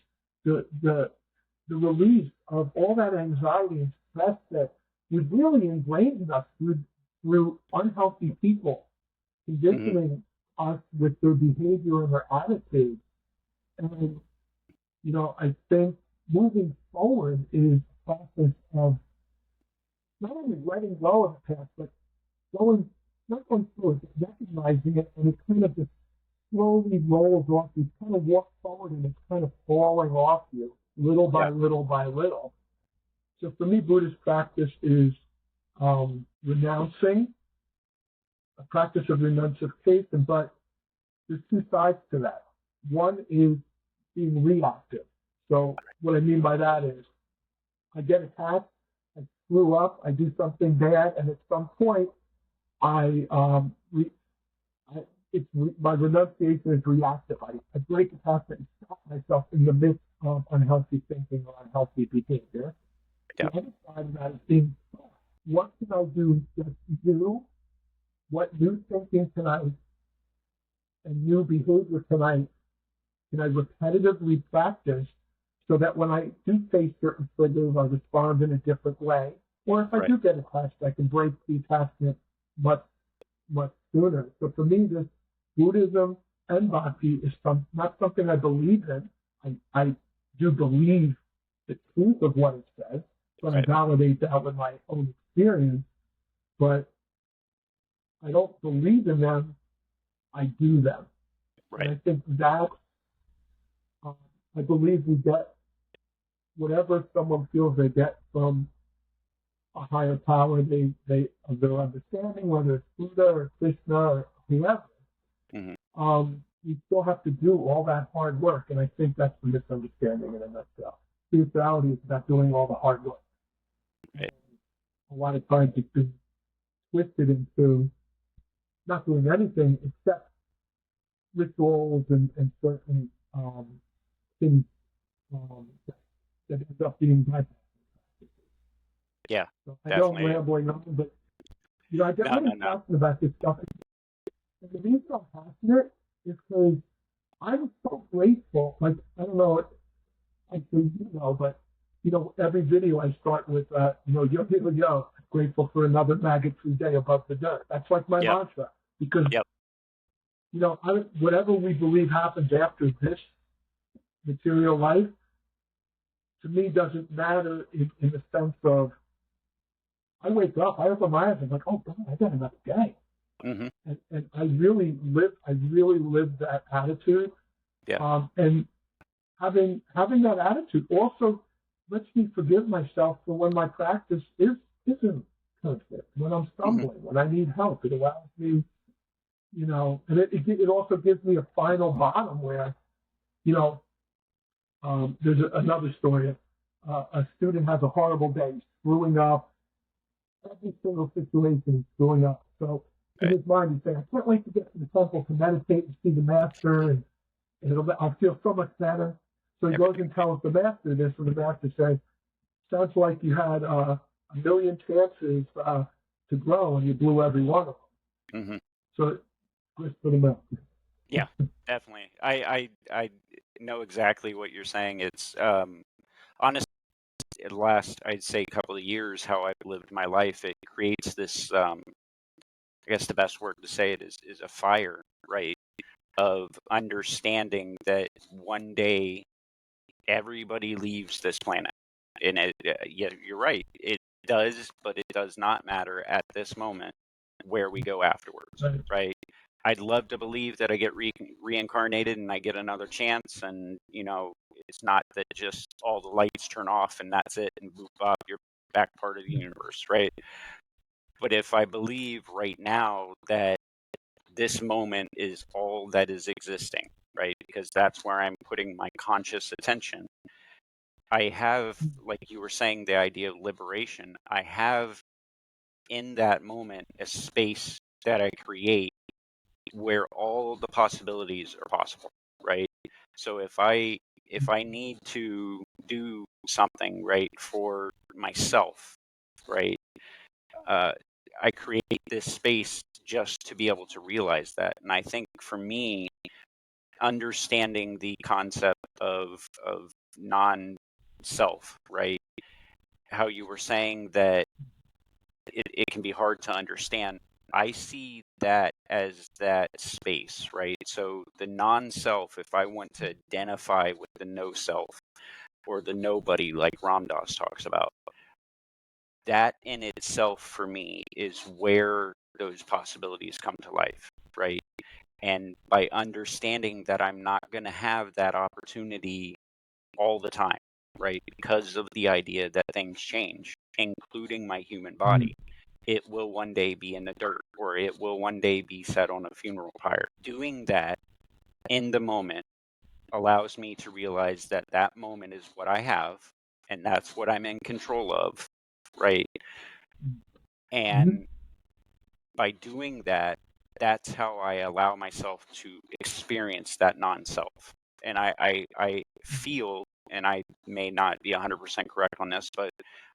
the release of all that anxiety and stress that was really ingrained in us through unhealthy people, conditioning us with their behavior and their attitude. And, I think moving forward is a process of not only letting go of the past, but not going through it, recognizing it, and it kind of just slowly rolls off. You kind of walk forward, and it's kind of falling off you little by little by little. So for me, Buddhist practice is renouncing, a practice of renunciation, but there's 2 sides to that. One is being reactive. So what I mean by that is I get attacked, I screw up, I do something bad, and at some point my renunciation is reactive. I break attachment and stop myself in the midst of unhealthy thinking or unhealthy behavior. The other side of that is being, what can I do just do? What new thinking and new behavior can I repetitively practice, so that when I do face certain triggers, I respond in a different way. Or if I do get attached, I can break the attachment much, much sooner. So for me, this Buddhism and Bhakti is not something I believe in. I do believe the truth of what it says, but I Right. validate that with my own experience. But I don't believe in them. I do them. And Right. I think that I believe we get whatever someone feels they get from a higher power of their understanding, whether it's Buddha or Krishna or whoever. Mm-hmm. You still have to do all that hard work, and I think that's the misunderstanding in a nutshell. Spirituality is about doing all the hard work. Right. A lot of times it's been twisted into not doing anything except rituals and certain things that end up being bypassed. Yeah, So I know I'm definitely. rambling on, but I get No, really no, no. passionate about this stuff. And the reason I'm passionate is because I'm so grateful. Like, I don't know, actually, but every video I start with, yo, grateful for another maggot-free day above the dirt. That's like my Yep. mantra. Because, Yep. whatever we believe happens after this material life, to me, doesn't matter in the sense of, I wake up, I open my eyes, I'm like, oh, God, I got another day. Mm-hmm. And I really live that attitude. Yeah. And having that attitude also lets me forgive myself for when my practice isn't perfect, when I'm stumbling, Mm-hmm. when I need help. It allows me, and it also gives me a final bottom where, there's another story. A student has a horrible day, screwing up. Every single situation is screwing up. So in Right. his mind, he's saying, I can't wait to get to the temple to meditate and see the master, and I'll feel so much better. So he goes and tells the master this, and the master says, sounds like you had a million chances to grow, and you blew every one of them. Mm-hmm. So grist for the mill. Yeah, definitely. I know exactly what you're saying. It's honestly, the last, I'd say, couple of years, how I've lived my life, it creates this. I guess the best word to say it is a fire, right? Of understanding that one day everybody leaves this planet, and yeah, you're right. It does, but it does not matter at this moment where we go afterwards, right? I'd love to believe that I get reincarnated and I get another chance, and it's not that just all the lights turn off and that's it, and boop up, you're back part of the universe, right? But if I believe right now that this moment is all that is existing, right? Because that's where I'm putting my conscious attention. I have, like you were saying, the idea of liberation. I have in that moment a space that I create where all the possibilities are possible, right? So if I need to do something, right, for myself, right, I create this space just to be able to realize that. And I think for me, understanding the concept of non-self, right? How you were saying that it can be hard to understand. I see that as that space, right? So the non-self, if I want to identify with the no self or the nobody like Ram Dass talks about, that in itself for me is where those possibilities come to life, right? And by understanding that I'm not going to have that opportunity all the time, right? Because of the idea that things change, including my human body. It will one day be in the dirt, or it will one day be set on a funeral pyre. Doing that in the moment allows me to realize that that moment is what I have, and that's what I'm in control of, right? And by doing that, that's how I allow myself to experience that non-self. And I feel, and I may not be 100% correct on this, but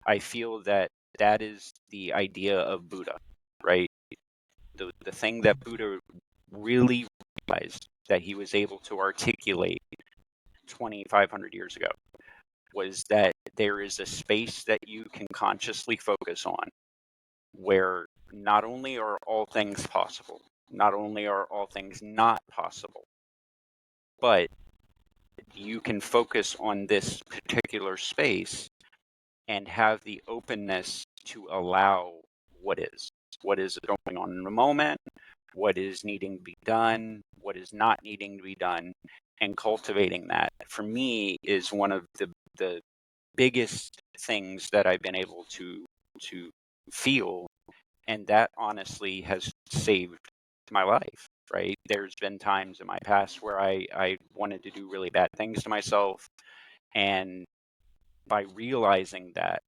I feel that that is the idea of Buddha, right? The thing that Buddha really realized that he was able to articulate 2,500 years ago was that there is a space that you can consciously focus on where not only are all things possible, not only are all things not possible, but you can focus on this particular space and have the openness to allow what is going on in the moment, what is needing to be done, what is not needing to be done, and cultivating that for me is one of the biggest things that I've been able to feel, and that honestly has saved my life. Right? There's been times in my past where I wanted to do really bad things to myself, and by realizing that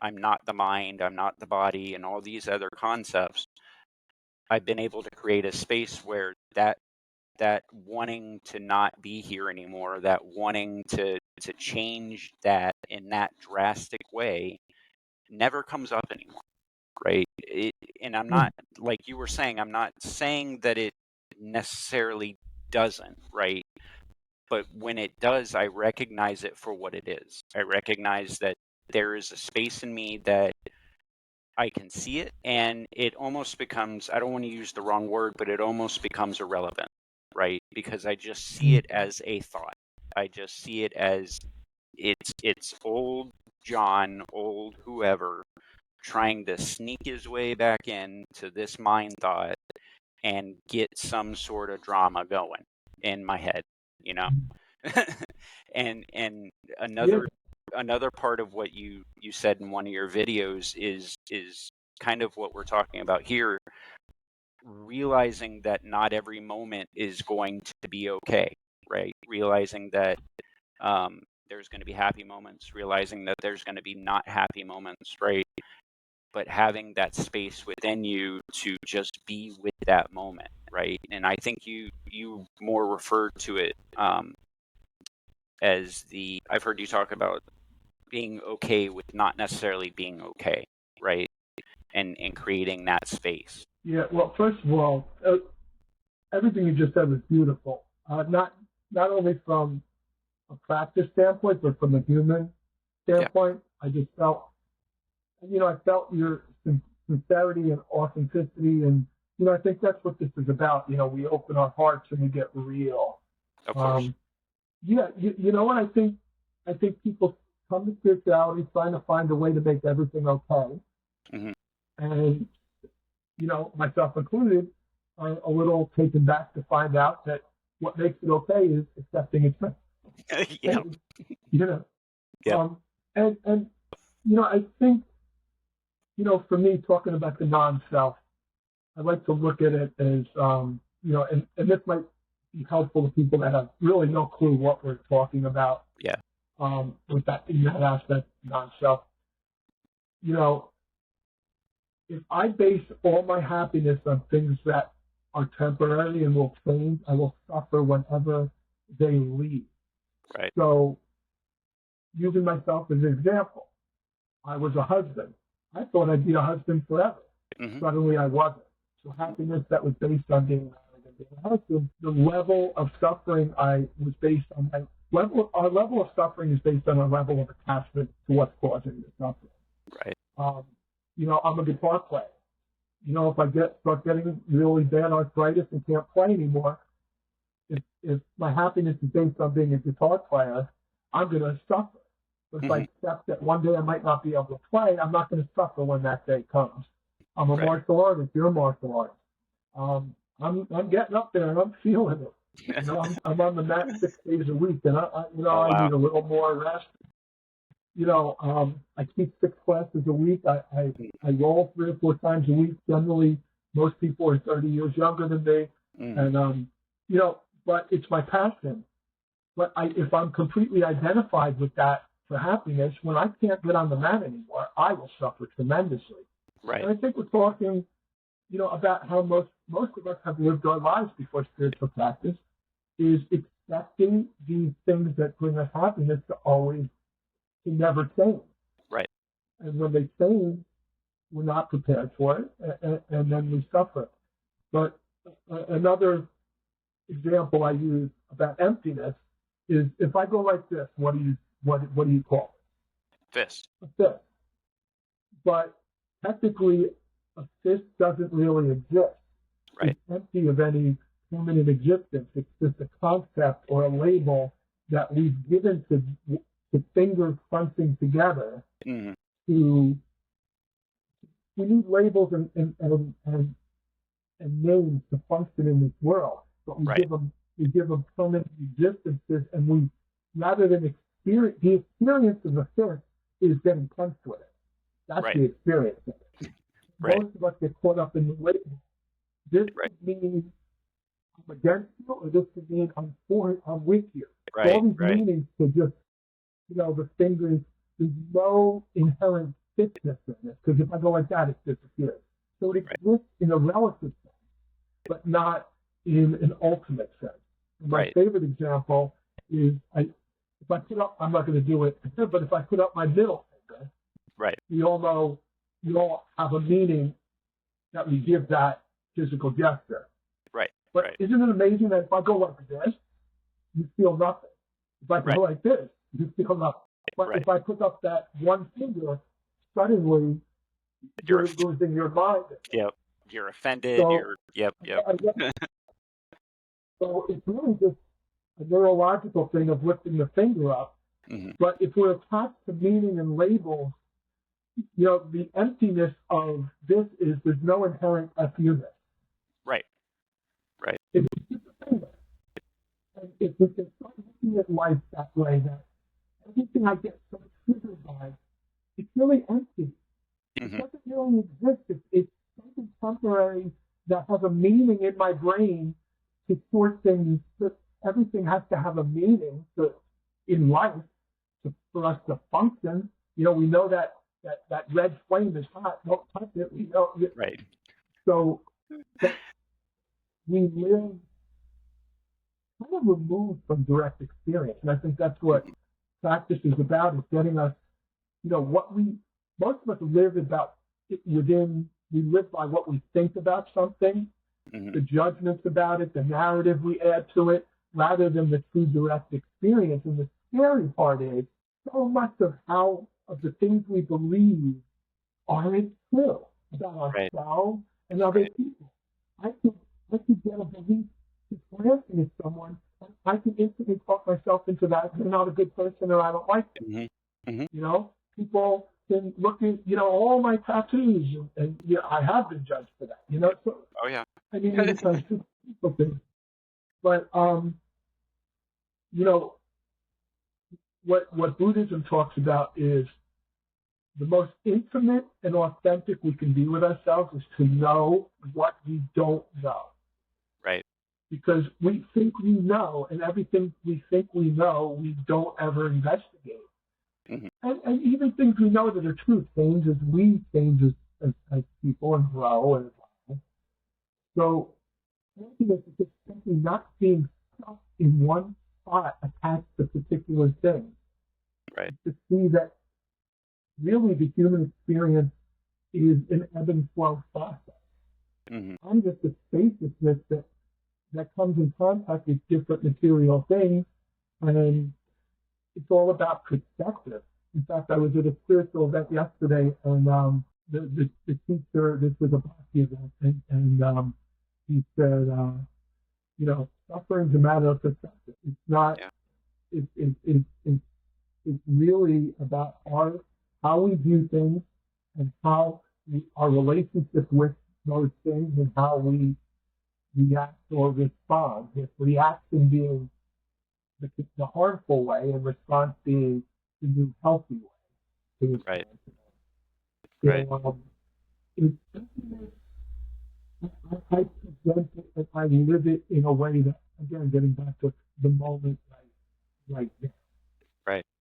I'm not the mind, I'm not the body, and all these other concepts, I've been able to create a space where that wanting to not be here anymore, that wanting to change that in that drastic way never comes up anymore, right? And I'm not, like you were saying, I'm not saying that it necessarily doesn't, right? But when it does, I recognize it for what it is. I recognize that there is a space in me that I can see it, and it almost becomes, I don't want to use the wrong word, but it almost becomes irrelevant, right? Because I just see it as a thought. I just see it as it's old John, old whoever, trying to sneak his way back into this mind thought and get some sort of drama going in my head, you know? and Yeah. another part of what you said in one of your videos is kind of what we're talking about here, realizing that not every moment is going to be okay, right? Realizing that there's going to be happy moments, realizing that there's going to be not happy moments, right? But having that space within you to just be with that moment, right? And I think you more referred to it as I've heard you talk about being okay with not necessarily being okay, right? And creating that space. Yeah. Well, first of all, everything you just said was beautiful. Not only from a practice standpoint, but from a human standpoint. I just felt, I felt your sincerity and authenticity, and I think that's what this is about. We open our hearts and we get real. Of course. Yeah, you know what I think? I think people come to spirituality trying to find a way to make everything okay, Mm-hmm. and myself included, are a little taken back to find out that what makes it okay is accepting it's mess. Yeah. And, you know, Yeah. and I think for me, talking about the non-self, I like to look at it as and this might be helpful to people that have really no clue what we're talking about. Yeah. With that in that aspect, non-self. If I base all my happiness on things that are temporary and will change, I will suffer whenever they leave. Right. So, using myself as an example, I was a husband. I thought I'd be a husband forever. Mm-hmm. Suddenly I wasn't. So happiness that was based on being married and being a husband, the level of suffering I was based on our level of suffering is based on our level of attachment to what's causing the suffering. Right. I'm a guitar player. If I start getting really bad arthritis and can't play anymore, if my happiness is based on being a guitar player, I'm going to suffer. But if I accept that one day I might not be able to play, I'm not going to suffer when that day comes. I'm a martial artist. You're a martial artist. I'm getting up there and I'm feeling it. I'm on the mat 6 days a week, and I need a little more rest. I teach 6 classes a week. I roll 3 or 4 times a week. Generally, most people are 30 years younger than me, and but it's my passion. But if I'm completely identified with that for happiness, when I can't get on the mat anymore, I will suffer tremendously. Right. And I think we're talking, about how most of us have lived our lives before spiritual practice, is accepting these things that bring us happiness to never change. Right. And when they change, we're not prepared for it, and then we suffer. But another example I use about emptiness is if I go like this, what do you call it? Fist. A fist. But technically, a fist doesn't really exist. Right. It's empty of any permanent existence. It's just a concept or a label that we've given to fingers crunching together. Mm-hmm. We need labels and names to function in this world, but we give them permanent existences, and we, rather than experience, the experience of the fish is getting punched with it. That's the experience of it. Most of us get caught up in the label. This could mean I'm against you, or this could mean I'm with you. All these meanings to just, the fingers, there's no inherent fitness in this, because if I go like that, it disappears. So it exists in a relative sense, but not in an ultimate sense. My favorite example is, if I put up, I'm not going to do it, but if I put up my middle finger, we all know, we all have a meaning that we give that physical gesture. But isn't it amazing that if I go like this, you feel nothing? If I go like this, you feel nothing. But if I put up that one finger, suddenly you're losing your mind. Yep. You're offended. So, Yep. So it's really just a neurological thing of lifting the finger up. Mm-hmm. But if we're attached to meaning and labels, the emptiness of this is there's no inherent fewness. It's just a finger. And if we can start looking at life that way, that everything I get so triggered by, it's really empty. Mm-hmm. It doesn't really exist. It's something temporary that has a meaning in my brain to sort things. Everything has to have a meaning in life for us to function. We know that red flame is hot. Don't touch it. We know it. So we live kind of removed from direct experience. And I think that's what practice is about, is getting us, most of us live we live by what we think about something, the judgments about it, the narrative we add to it, rather than the true direct experience. And the scary part is so much of the things we believe aren't true about ourselves and other people. I could get a belief just glancing at someone, and I can instantly talk myself into that they're not a good person or I don't like them. Mm-hmm. People can look at, all my tattoos, and I have been judged for that, So, I mean, it's a people thing. But, what Buddhism talks about is the most intimate and authentic we can be with ourselves is to know what we don't know. Because we think we know, and everything we think we know, we don't ever investigate. Mm-hmm. And even things we know that are true change as we change as people and grow. And so, happiness is just simply not being stuck in one spot attached to particular things. To see that really the human experience is an ebb and flow process. Mm-hmm. I'm just a spaciousness that comes in contact with different material things, and it's all about perspective. In fact, I was at a spiritual event yesterday, and the teacher, this was a Bhakti event, and he said, suffering's a matter of perspective. It's not. It's really about how we view things and how our relationship with those things and how we react or respond, with reaction being the harmful way and response being the new healthy way. So, I present it and I live it in a way that, again, getting back to the moment right now.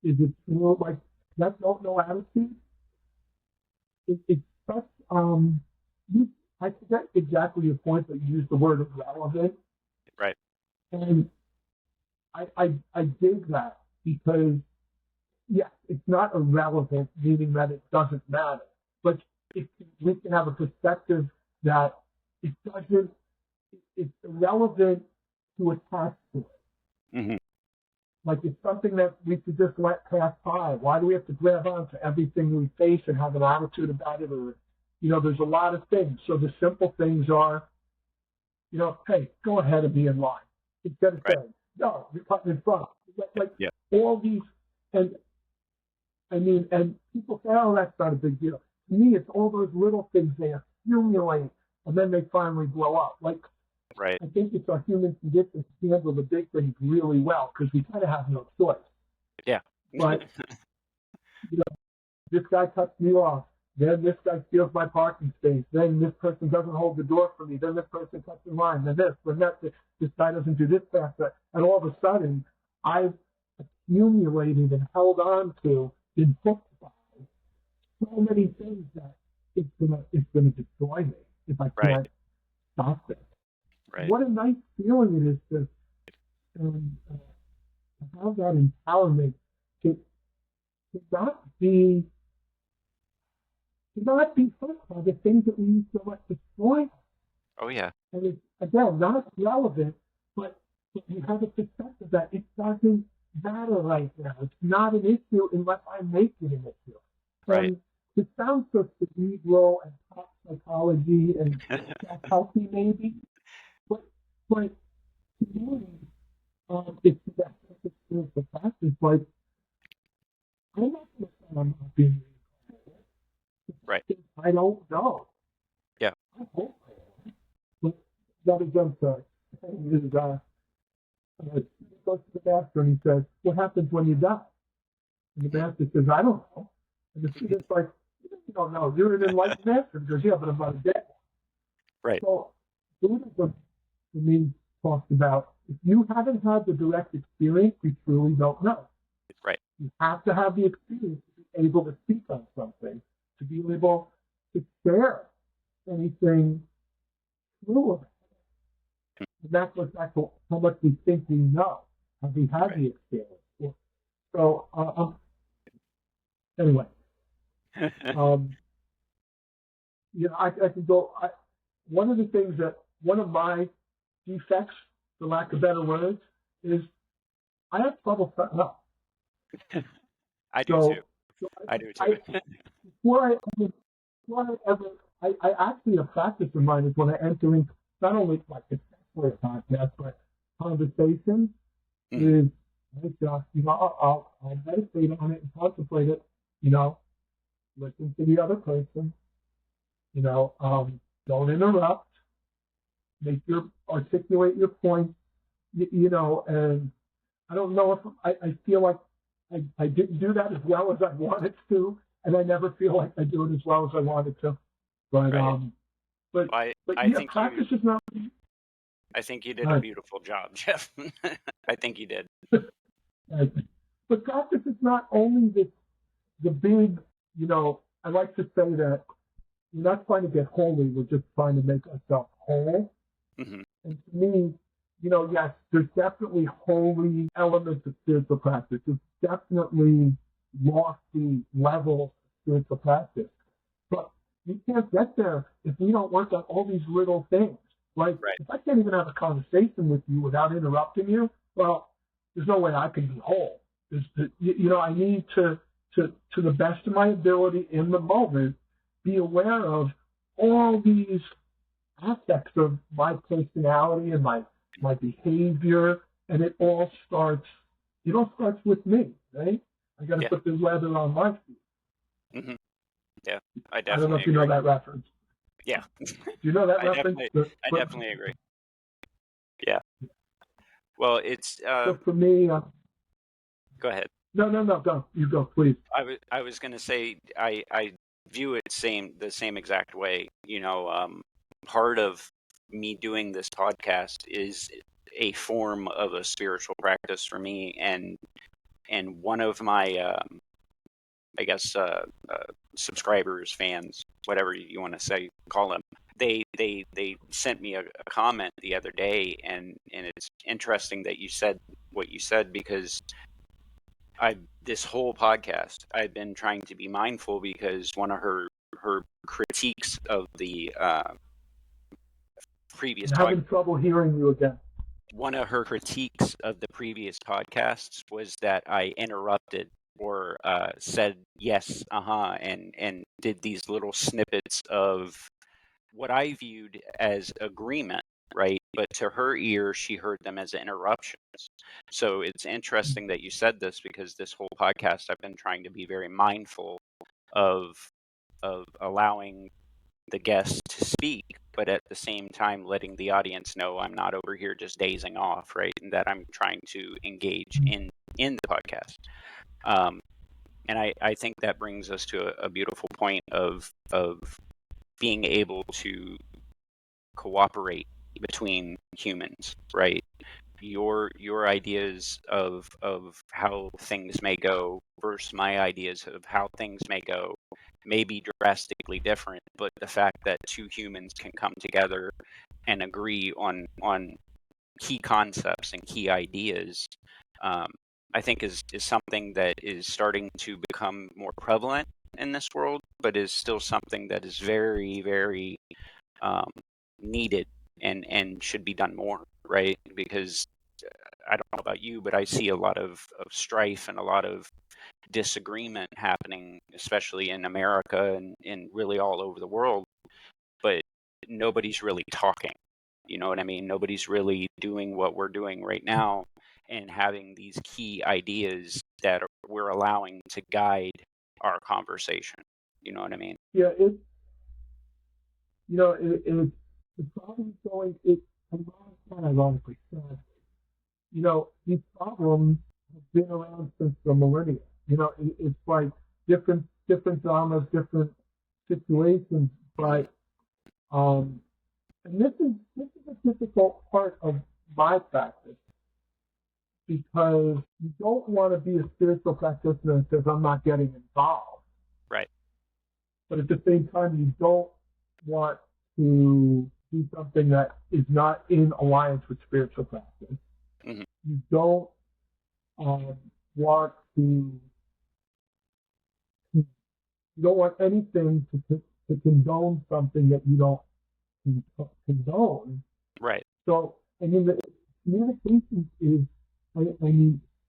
Is it true? Like, that's no attitude? It's such, I forget exactly your point, but you used the word irrelevant. And I dig that, because, yes, it's not irrelevant, meaning that it doesn't matter. But we can have a perspective that it's irrelevant to attach to it. Mm-hmm. Like, it's something that we could just let pass by. Why do we have to grab on to everything we face and have an attitude about it? Or, there's a lot of things. So the simple things are, hey, go ahead of me in line. Instead of Right. saying, no, you're cutting in front. Like Yeah. all these, and I mean, and people say, oh, that's not a big deal. To me, it's all those little things they accumulate, and then they finally blow up. Like, Right. I think it's our human condition to handle the big things really well because we kind of have no choice. Yeah. But this guy cuts me off. Then this guy steals my parking space. Then this person doesn't hold the door for me. Then this person cuts in line. Then that. This guy doesn't do this fast. And all of a sudden, I've accumulated and held on to, been hooked by so many things that it's gonna destroy me if I Right. can't stop it. Right. What a nice feeling it is to have that empowerment to not be hooked by the things that we use so much to destroy. Oh yeah. And it's, again, not relevant, but you have a perspective that it doesn't matter right now. It's not an issue unless I make it an issue. Right. And it sounds so cerebral and pop psychology and healthy maybe, but to me, it's that spiritual practice. Like, I'm not going to say I'm not being Right. I don't know. Yeah. I hope I am. But that is absurd. Is he goes to the master and he says, what happens when you die? And the master says, I don't know. And the student's like, you don't know. You're an enlightened master. He goes, yeah, but I'm not a dead one. Right. So Buddhism, for me, talks about if you haven't had the direct experience, you truly don't know. Right. You have to have the experience to be able to speak on something, to be able to share anything true of it. And that's how much we think we know. Have we had the experience? So, anyway, I can go. One of the things one of my defects, for lack of better words, is I have trouble setting up. I do too. I do too. Before I ever, I actually, a practice of mine is when I enter into not only like a podcast, but conversations is, I'll meditate on it and contemplate it, listen to the other person, don't interrupt, articulate your point, and I don't know if I feel like I didn't do that as well as I wanted to, and I never feel like I do it as well as I wanted to. But right. practice is not. I think you did a beautiful job, Jeff. I think you did. But practice is not only the big, I like to say that we're not trying to get holy, we're just trying to make ourselves whole. Mm-hmm. And to me, yes, there's definitely holy elements of spiritual practice. There's definitely lofty levels of spiritual practice. But you can't get there if we don't work on all these little things. Like, if I can't even have a conversation with you without interrupting you, well, there's no way I can be whole. I need to the best of my ability in the moment, be aware of all these aspects of my personality and my behavior, and it all starts with me, right? I got to put the leather on my feet. Mm-hmm. Yeah, I definitely. I don't know if you know that reference. Yeah. Do you know that reference? I definitely agree. Yeah. Well, it's. So for me. Go ahead. No, go. You go, please. I was going to say I view it the same exact way. Part of me doing this podcast is a form of a spiritual practice for me, and one of my subscribers, fans, whatever you want to call them, they sent me a comment the other day, and it's interesting that you said what you said, because this whole podcast I've been trying to be mindful, because one of her critiques of the previous I'm having trouble hearing you again. One of her critiques of the previous podcasts was that I interrupted or said yes, and did these little snippets of what I viewed as agreement right? But to her ear, she heard them as interruptions. So it's interesting that you said this, because this whole podcast I've been trying to be very mindful of allowing the guest to speak, but at the same time letting the audience know I'm not over here just dazing off, right? And that I'm trying to engage in the podcast. And I think that brings us to a beautiful point of being able to cooperate between humans, right? Your ideas of how things may go versus my ideas of how things may go may be drastically different, but the fact that two humans can come together and agree on key concepts and key ideas, um, I think is something that is starting to become more prevalent in this world, but is still something that is very, very um, needed and should be done more, right? Because I don't know about you, but I see a lot of strife and a lot of disagreement happening, especially in America and really all over the world. But nobody's really talking. You know what I mean? Nobody's really doing what we're doing right now and having these key ideas that we're allowing to guide our conversation. You know what I mean? Yeah, the problem is going, not ironically, sad. These problems have been around since the millennia. It's like different dramas, different situations, but and this is a difficult part of my practice, because you don't want to be a spiritual practitioner that says I'm not getting involved. Right. But at the same time, you don't want to do something that is not in alliance with spiritual practice. Mm-hmm. You don't want to. You don't want anything to condone something that you don't condone. Right. So, the communication is,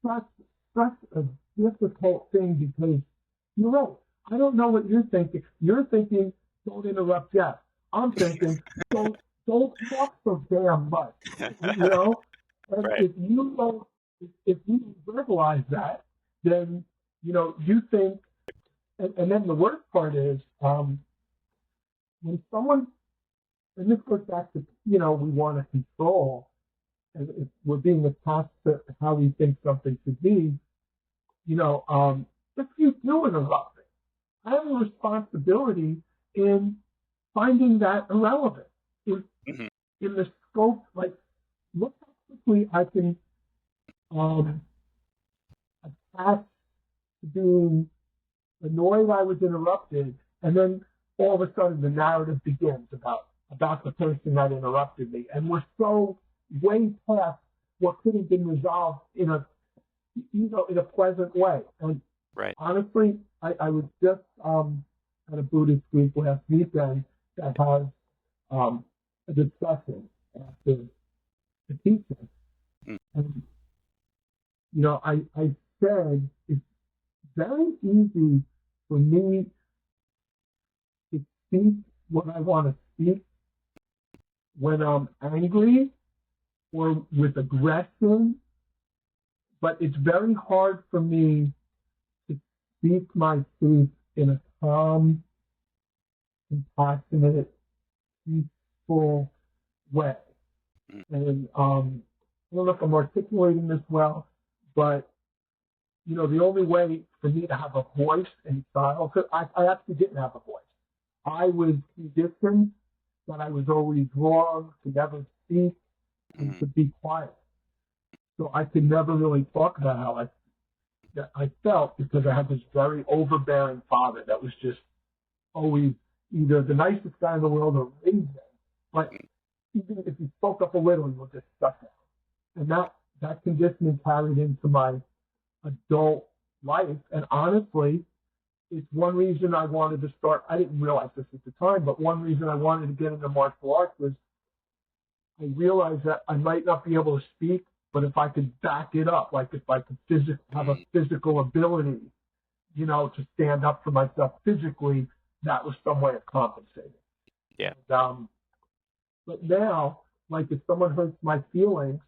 such a difficult thing, because you're right. I don't know what you're thinking. You're thinking, don't interrupt Jeff. I'm thinking, don't talk so damn much. And Right. if you verbalize that, then you think, and then the worst part is when someone, and this goes back to we want to control, and if we're being attached to how we think something should be. If you do interrupt it, I have a responsibility in finding that irrelevant in the scope. Like, look how quickly I can attach to being annoyed I was interrupted, and then all of a sudden the narrative begins about the person that interrupted me, and we're so way past what could have been resolved in a pleasant way. And Right. honestly, I was just at a Buddhist group last weekend that has a discussion after the teaching. And I said it's very easy for me to speak what I want to speak when I'm angry or with aggression, but it's very hard for me to speak my truth in a calm, compassionate, peaceful way. And I don't know if I'm articulating this well, but the only way for me to have a voice in childhood, I actually didn't have a voice. I was conditioned that I was always wrong, to never speak, and to be quiet. So I could never really talk about how I felt, because I had this very overbearing father that was just always either the nicest guy in the world or amazing. But even if he spoke up a little, he would just shut down. And that conditioning carried into my adult life. And honestly, it's one reason I wanted to start. I didn't realize this at the time, but one reason I wanted to get into martial arts was I realized that I might not be able to speak, but if I could back it up, like if I could have a physical ability, to stand up for myself physically, that was some way of compensating. Yeah. But now, like if someone hurts my feelings,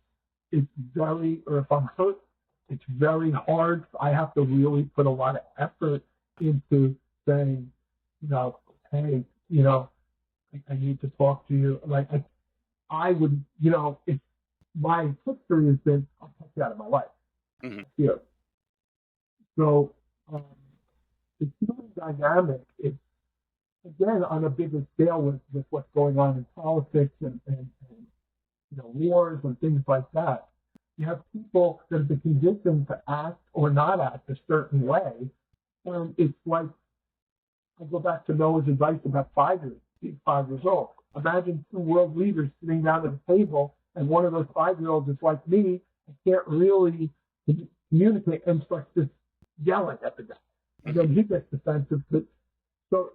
or if I'm hurt, it's very hard. I have to really put a lot of effort into saying, hey, I need to talk to you. Like I would, if my history has been, I'll take you out of my life. Mm-hmm. Here. So the human dynamic is, again, on a bigger scale with what's going on in politics and wars and things like that. You have people that have been conditioned to act or not act a certain way. And it's like, I go back to Noah's advice about 5 years. He's 5 years old. Imagine two world leaders sitting down at a table, and one of those 5-year-olds is like me, and can't really communicate and starts just yelling at the guy. And then he gets defensive. So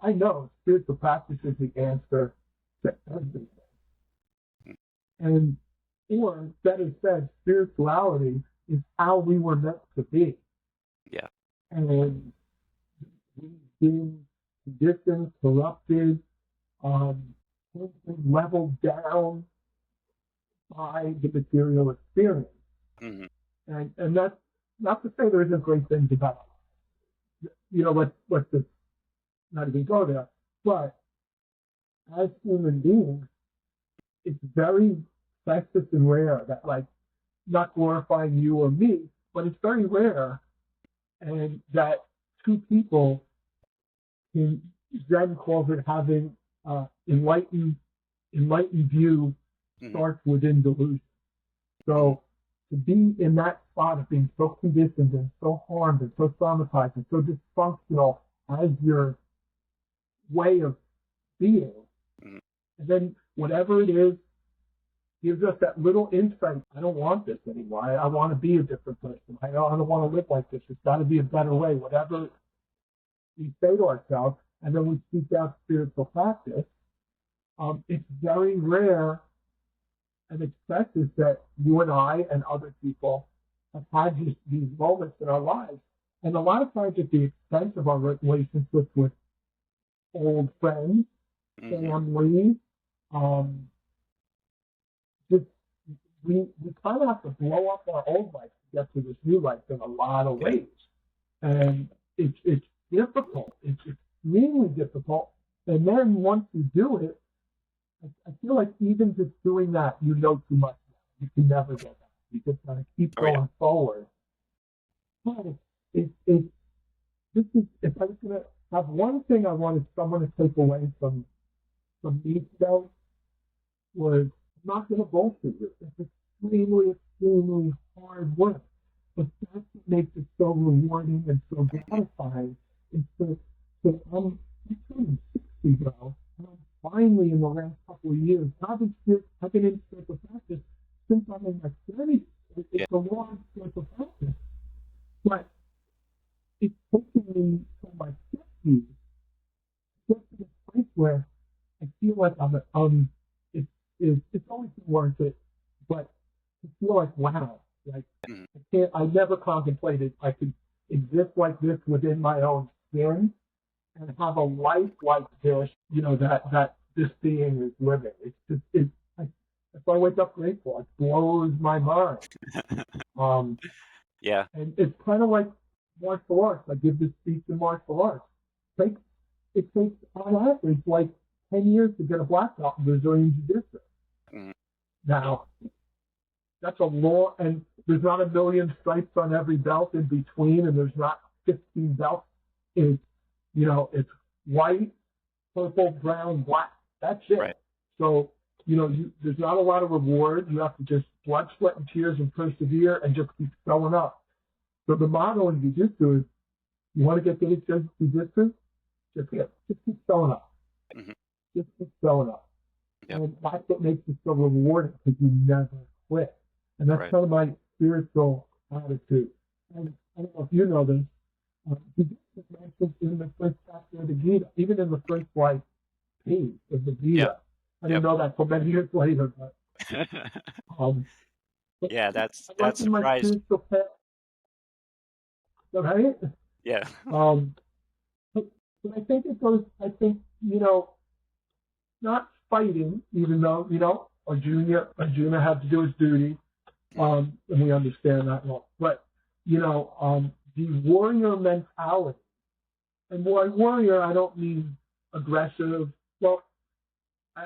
I know spiritual practice is the answer to everything. And, or better said, spirituality is how we were meant to be. Yeah. And we've been conditioned, corrupted, leveled down by the material experience. Mm-hmm. And that's not to say there isn't great things about it. Let's just not even go there. But as human beings, it's very precious and rare that, like, not glorifying you or me, but it's very rare, and that two people can, Zen calls it having enlightened view starts within delusion. So to be in that spot of being so conditioned and so harmed and so traumatized and so dysfunctional as your way of being, and then whatever it is gives us that little insight. I don't want this anymore. I want to be a different person. I don't want to live like this. It's got to be a better way. Whatever we say to ourselves, and then we seek out spiritual practice. It's very rare and it's precious that you and I and other people have had these moments in our lives. And a lot of times at the expense of our relationships with old friends, family, we kind of have to blow up our old life to get to this new life in a lot of ways. And it's difficult. It's extremely difficult. And then once you do it, I feel like even just doing that, you know too much. You can never go back. You just gotta keep going forward. But if I was gonna have one thing I wanted someone to take away from me today, was I'm not gonna bullshit you. It's extremely, extremely hard work. But that's what makes it so rewarding and so gratifying. It's I'm turning 60 now, and I'm finally in the last couple of years. I've been in spiritual practice since I'm in my 30s. It's a long spiritual practice. But it's taken me from my 50s to get to this place where I feel like it's always been worth it, but to feel like, wow, like I never contemplated I could exist like this within my own skin and have a life like this, that this being is living. If I wake up grateful, it blows my mind. Yeah. And it's kind of like martial arts. I give this speech in martial arts. It takes on average like 10 years to get a black belt in Brazilian Jiu-Jitsu. Now, that's a long, and there's not a million stripes on every belt in between, and there's not 15 belts. It's white, purple, brown, black. That's it. Right. So, there's not a lot of reward. You have to just blood, sweat, and tears and persevere and just keep showing up. So the motto in Jiu-Jitsu is, you want to get good at Jiu-Jitsu? Just keep showing up. Just keep showing up. Yep. And that's what makes it so rewarding, because you never quit. And that's kind of my spiritual attitude. And I don't know if you know this, Jiu-Jitsu is mentioned in the first chapter of the Gita, even in the first page of the Gita. Yep. I didn't know that for many years later, but yeah, that's surprising. Right? Yeah. But I think it goes, I think, not fighting, even though, Arjuna had to do his duty, and we understand that well. But, the warrior mentality, and by warrior, I don't mean aggressive. Well,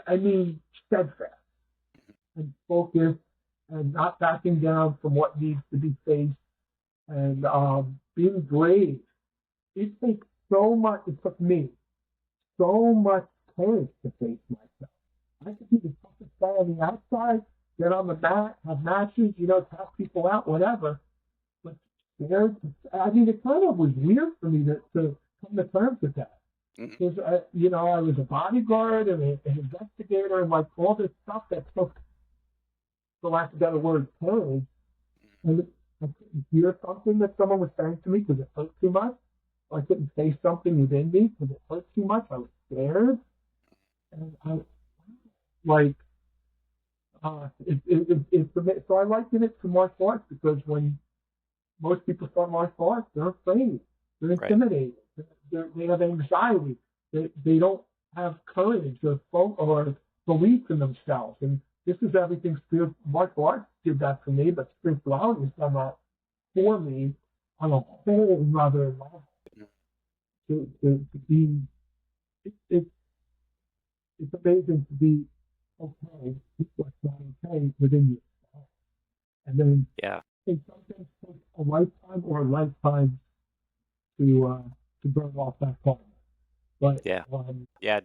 I mean steadfast and focused and not backing down from what needs to be faced and being brave. It takes so much, it took me so much courage to face myself. I could be the toughest guy on the outside, get on the mat, have matches, tap people out, whatever. But scared, it kind of was weird for me to come to terms with that. Because, I was a bodyguard and an investigator and like all this stuff that took, for lack of a better word, courage. And I couldn't hear something that someone was saying to me because it hurt too much. I couldn't say something within me because it hurt too much. I was scared. And so I liken it to martial arts because when most people start martial arts, they're afraid. They're intimidated. They have anxiety. They don't have courage or belief in themselves. And this is everything martial arts did that for me, but spirituality has done that for me on a whole other level. To be, it's amazing to be okay with what's not okay within yourself. And then it sometimes takes a lifetime or lifetimes to burn off that karma. But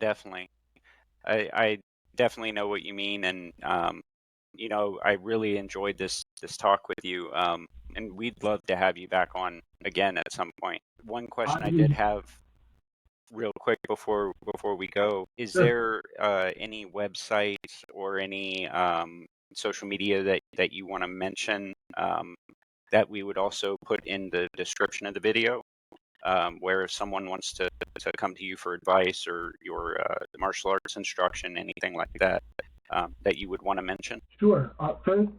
definitely. I definitely know what you mean, and I really enjoyed this talk with you. And we'd love to have you back on again at some point. One question I did have real quick before we go, is there any websites or any social media that you want to mention that we would also put in the description of the video, where if someone wants to come to you for advice or your martial arts instruction, anything like that, that you would want to mention? Sure. First,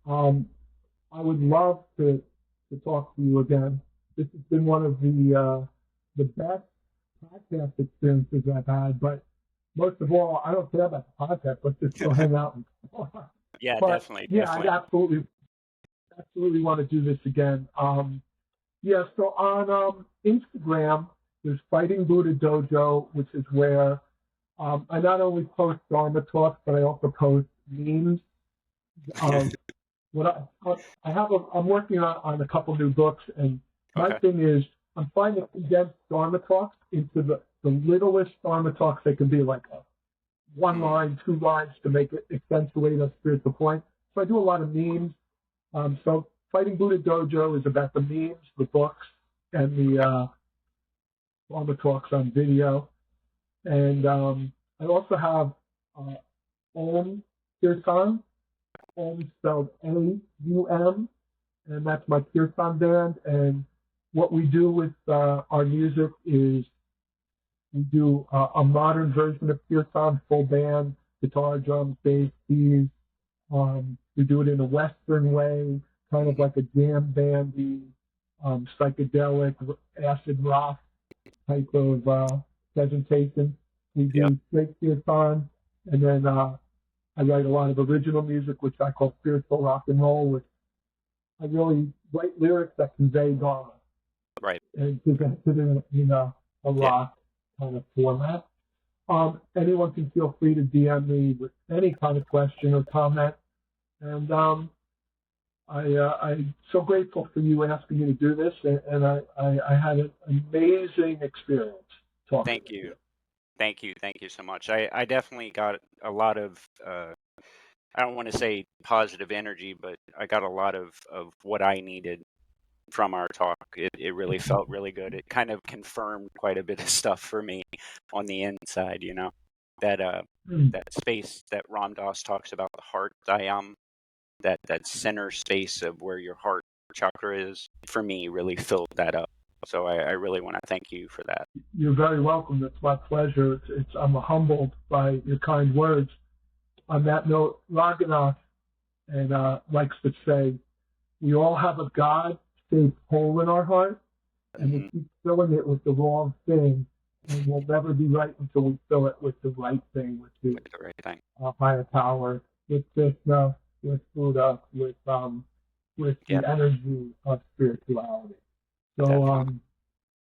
I would love to talk to you again. This has been one of the best podcast experiences I've had, but most of all, I don't care about the podcast. Let's just go hang out. Definitely. I absolutely want to do this again. So on Instagram, there's Fighting Buddha Dojo, which is where I not only post Dharma talks, but I also post memes. I'm working on a couple new books, and my thing is I'm trying to condense Dharma talks into the littlest Dharma talks they can be, like one line, 2 lines to make it accentuate a spiritual point. So I do a lot of memes. So Fighting Buddha Dojo is about the memes, the books, and the Dharma talks on video. And I also have Om Kirtan, Om spelled A-U-M, and that's my Kirtan band. And what we do with our music is we do a modern version of Kirtan, full band, guitar, drums, bass, keys. We do it in a Western way, kind of like a jam bandy, psychedelic, acid rock type of presentation. We do straight Kirtan, and then I write a lot of original music, which I call spiritual rock and roll, which I really write lyrics that convey Dharma. Right. And present it in a rock kind of format. Anyone can feel free to DM me with any kind of question or comment. And I'm so grateful for you asking me to do this, and I had an amazing experience talking. Thank you. Thank you so much. I definitely got a lot of, I don't want to say positive energy, but I got a lot of what I needed from our talk. It really felt really good. It kind of confirmed quite a bit of stuff for me on the inside, that space that Ram Dass talks about, the heart dayam, that center space of where your heart chakra is, for me, really filled that up. So I really want to thank you for that. You're very welcome. It's my pleasure. I'm humbled by your kind words. On that note, Raghunath likes to say, we all have a God-shaped hole in our heart, and we keep filling it with the wrong thing, and we'll never be right until we fill it with the right thing, which is With the right thing. higher power, with Krishna, with Buddha, with Yep. the energy of spirituality. So Definitely.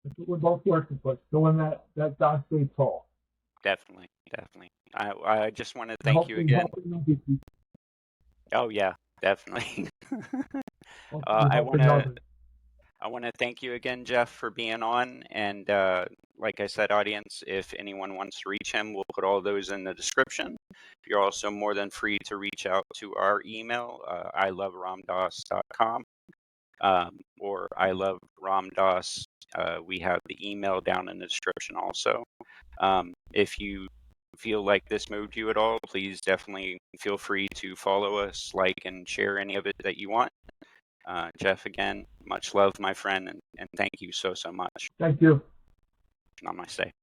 that's what we're both working for. Filling that dossier tall. Definitely. I just want to And thank you hopefully again. helping them be people. Oh yeah, definitely. Hopefully I want helping to others. thank you again, Jeff, for being on. And like I said, audience, if anyone wants to reach him, we'll put all those in the description. You're also more than free to reach out to our email, iloveramdas.com, or iloveramdas. We have the email down in the description also. If you feel like this moved you at all, please definitely feel free to follow us, like, and share any of it that you want. Jeff, again, much love, my friend, and thank you so much. Thank you. Namaste.